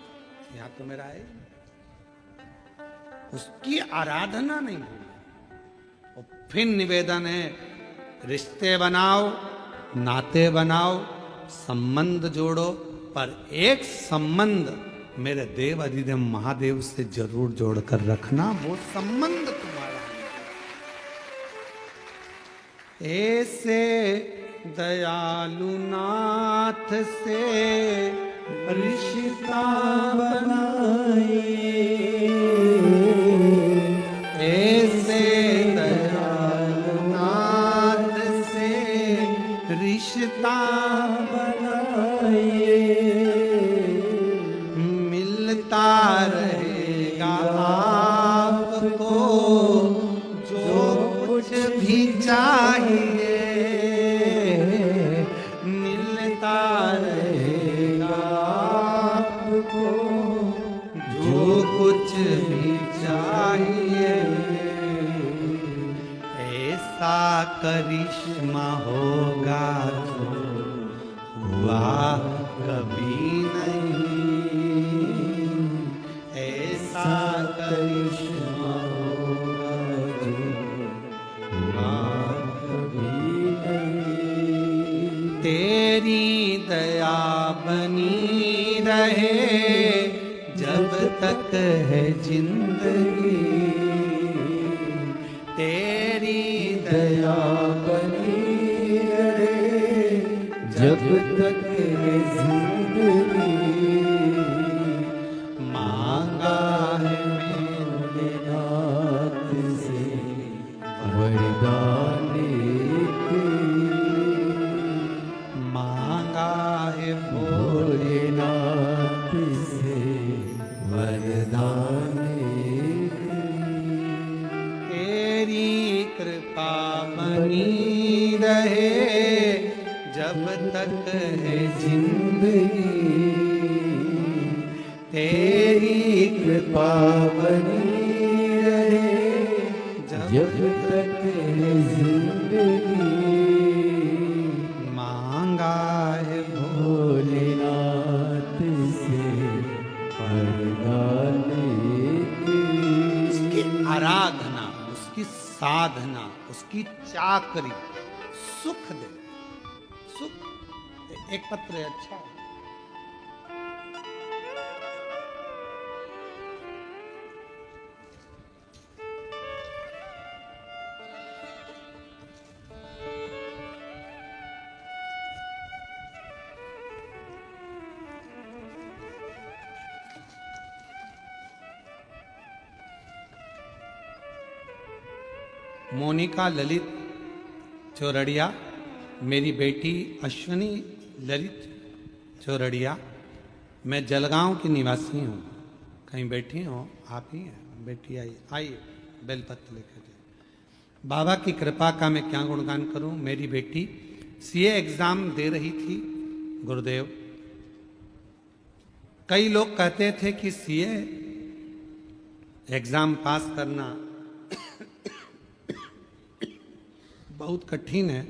यहां तो मेरा है। उसकी आराधना नहीं भूली। और फिर निवेदन है, रिश्ते बनाओ, नाते बनाओ, संबंध जोड़ो, पर एक संबंध मेरे देव अधिदेव महादेव से जरूर जोड़कर रखना, वो संबंध तुम्हारा है। ऐसे दयालु नाथ से रिश्ता बनाए, ऐसे दयालु नाथ से रिश्ता बनाए, मिलता रहेगा आपको जो कुछ भी चाहिए, मिलता रहेगा आपको जो कुछ भी चाहिए। ऐसा करिश्मा होगा जो हुआ कभी नहीं, ऐसा करिश्मा होगा जो हुआ कभी नहीं। तेरी दया बनी रहे जब तक है जिंदगी, तेरी दया बनी रहे जब तक है जिंदगी। मांगा है मैंने नाथ से वरदान एक, मांगा है भोलेनाथ से वरदान एक। तेरी कृपा बनी रहे जब तक है जिंदगी, तेरी कृपा बनी रहे जब तक है जिंदगी। मांगा है भोलेनाथ से वरदान एक। उसकी आराधना, उसकी साधना, उसकी चाकरी सुख दे, सुख। एक पत्र है, अच्छा मोनिका ललित चौरड़िया, मेरी बेटी अश्विनी ललित चौरड़िया। मैं जलगांव की निवासी हूँ। कहीं बैठी हो? आप ही हैं बेटी? आइए बेलपत्र लेकर जाइए। बाबा की कृपा का मैं क्या गुणगान करूं। मेरी बेटी सीए एग्जाम दे रही थी गुरुदेव। कई लोग कहते थे कि सीए एग्जाम पास करना बहुत कठिन है।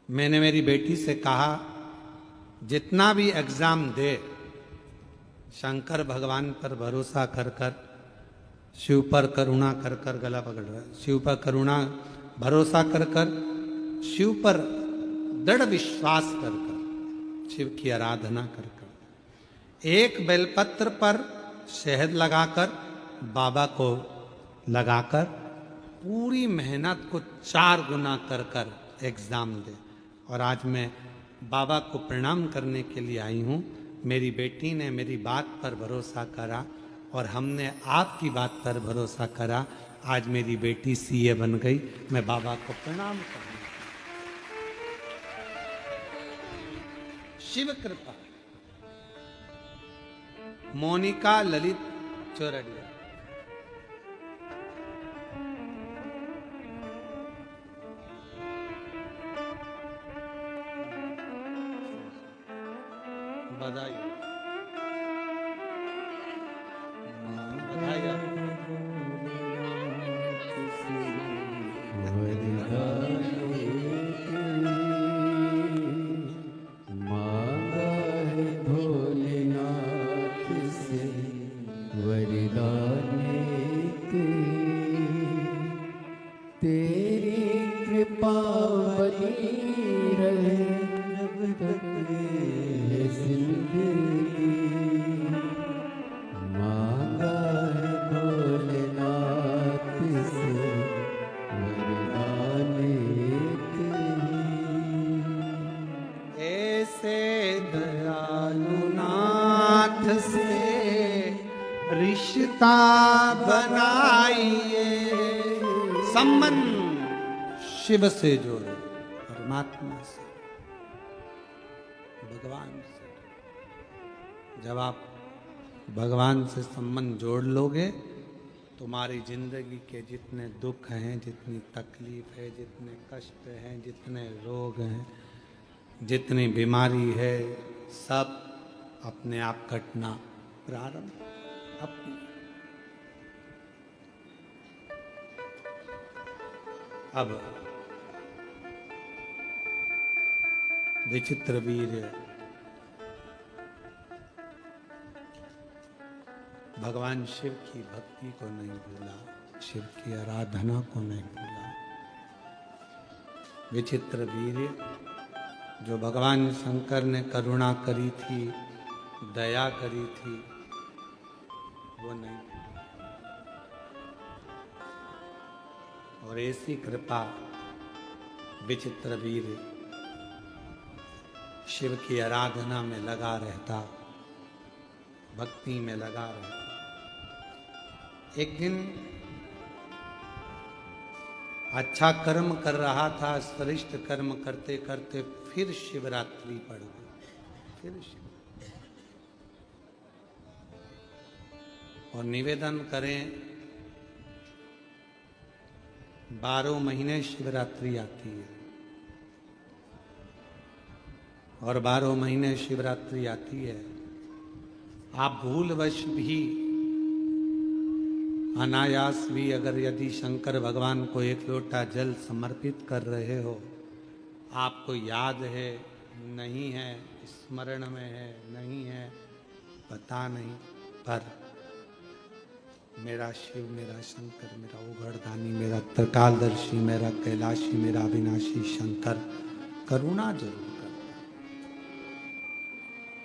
मैंने मेरी बेटी से कहा जितना भी एग्जाम दे शंकर भगवान पर भरोसा कर कर, शिव पर करुणा कर कर, गला पकड़ रहा है, शिव पर करुणा भरोसा कर कर, शिव पर दृढ़ विश्वास कर कर, शिव की आराधना कर कर, एक बेलपत्र पर शहद लगाकर बाबा को लगाकर पूरी मेहनत को 4 गुना कर कर एग्जाम दे। और आज मैं बाबा को प्रणाम करने के लिए आई हूँ। मेरी बेटी ने मेरी बात पर भरोसा करा और हमने आपकी बात पर भरोसा करा। आज मेरी बेटी सीए बन गई। मैं बाबा को प्रणाम करता हूँ। शिव कृपा। मोनिका ललित चौरड़िया। बधाई बधाई मांगा है भोलेनाथ से वरदान तेरी कृपा बनी रहे जब तक है जिंदगी। मांगा है भोलेनाथ से वरदान ऐसे दयालु नाथ से रिश्ता बनाइए। संबंध शिव से जोड़ो, परमात्मा से, भगवान से। जब आप भगवान से संबंध जोड़ लोगे, तुम्हारी जिंदगी के जितने दुख हैं, जितनी तकलीफ है, जितने कष्ट हैं, जितने रोग हैं, जितनी बीमारी है, सब अपने आप घटना प्रारंभ। अब विचित्र वीर भगवान शिव की भक्ति को नहीं भूला, शिव की आराधना को नहीं भूला। विचित्र वीर जो भगवान शंकर ने करुणा करी थी, दया करी थी, वो नहीं। और ऐसी कृपा विचित्र वीर शिव की आराधना में लगा रहता, भक्ति में लगा रहता। एक दिन अच्छा कर्म कर रहा था, श्रेष्ठ कर्म करते करते फिर शिवरात्रि पड़ गई। फिर और निवेदन करें, 12 महीने शिवरात्रि आती है और 12 महीने शिवरात्रि आती है। आप भूलवश भी, अनायास भी अगर यदि शंकर भगवान को 1 लोटा जल समर्पित कर रहे हो, आपको याद है, नहीं है, स्मरण में है, नहीं है, पता नहीं, पर मेरा शिव, मेरा शंकर, मेरा उघड़दानी, मेरा त्रिकालदर्शी, मेरा कैलाशी, मेरा अविनाशी शंकर करुणा जरूर करता,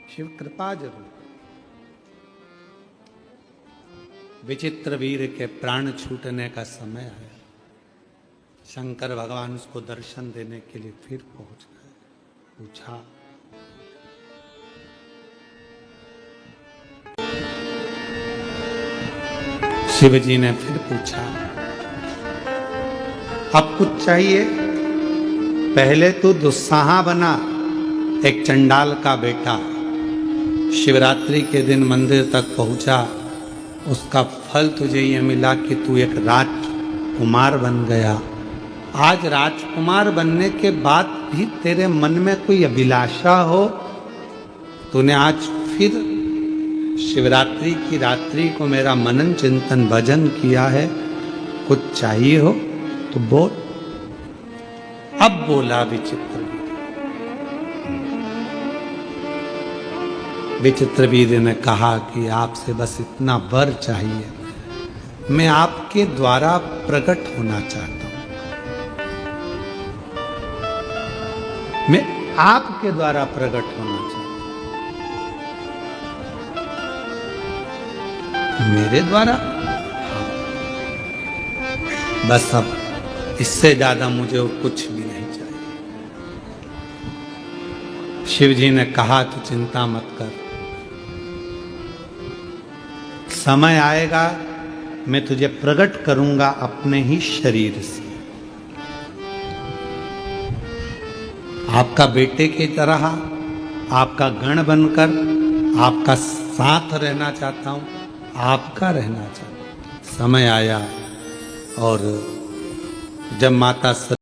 शिव कृपा जरूर करता। विचित्र वीर के प्राण छूटने का समय है। शंकर भगवान उसको दर्शन देने के लिए फिर पहुंच गए। पूछा, शिव जी ने फिर पूछा, अब कुछ चाहिए? पहले तू दुस्साहा बना, एक चंडाल का बेटा। शिवरात्रि के दिन मंदिर तक पहुंचा, उसका फल तुझे ये मिला कि तू एक राजकुमार बन गया। आज राजकुमार बनने के बाद भी तेरे मन में कोई अभिलाषा हो, तूने आज फिर शिवरात्रि की रात्रि को मेरा मनन चिंतन भजन किया है, कुछ चाहिए हो तो बोल। अब बोला विचित्रवीर्य ने कहा कि आपसे बस इतना वर चाहिए, मैं आपके द्वारा प्रकट होना चाहता हूं, मैं आपके द्वारा प्रकट होना चाहता हूं। मेरे द्वारा? बस अब इससे ज्यादा मुझे और कुछ भी नहीं चाहिए। शिव जी ने कहा तू चिंता मत कर, समय आएगा मैं तुझे प्रकट करूंगा अपने ही शरीर से, आपका बेटे की तरह, आपका गण बनकर आपका साथ रहना चाहता हूं, आपका रहना चाहता हूं। समय आया और जब माता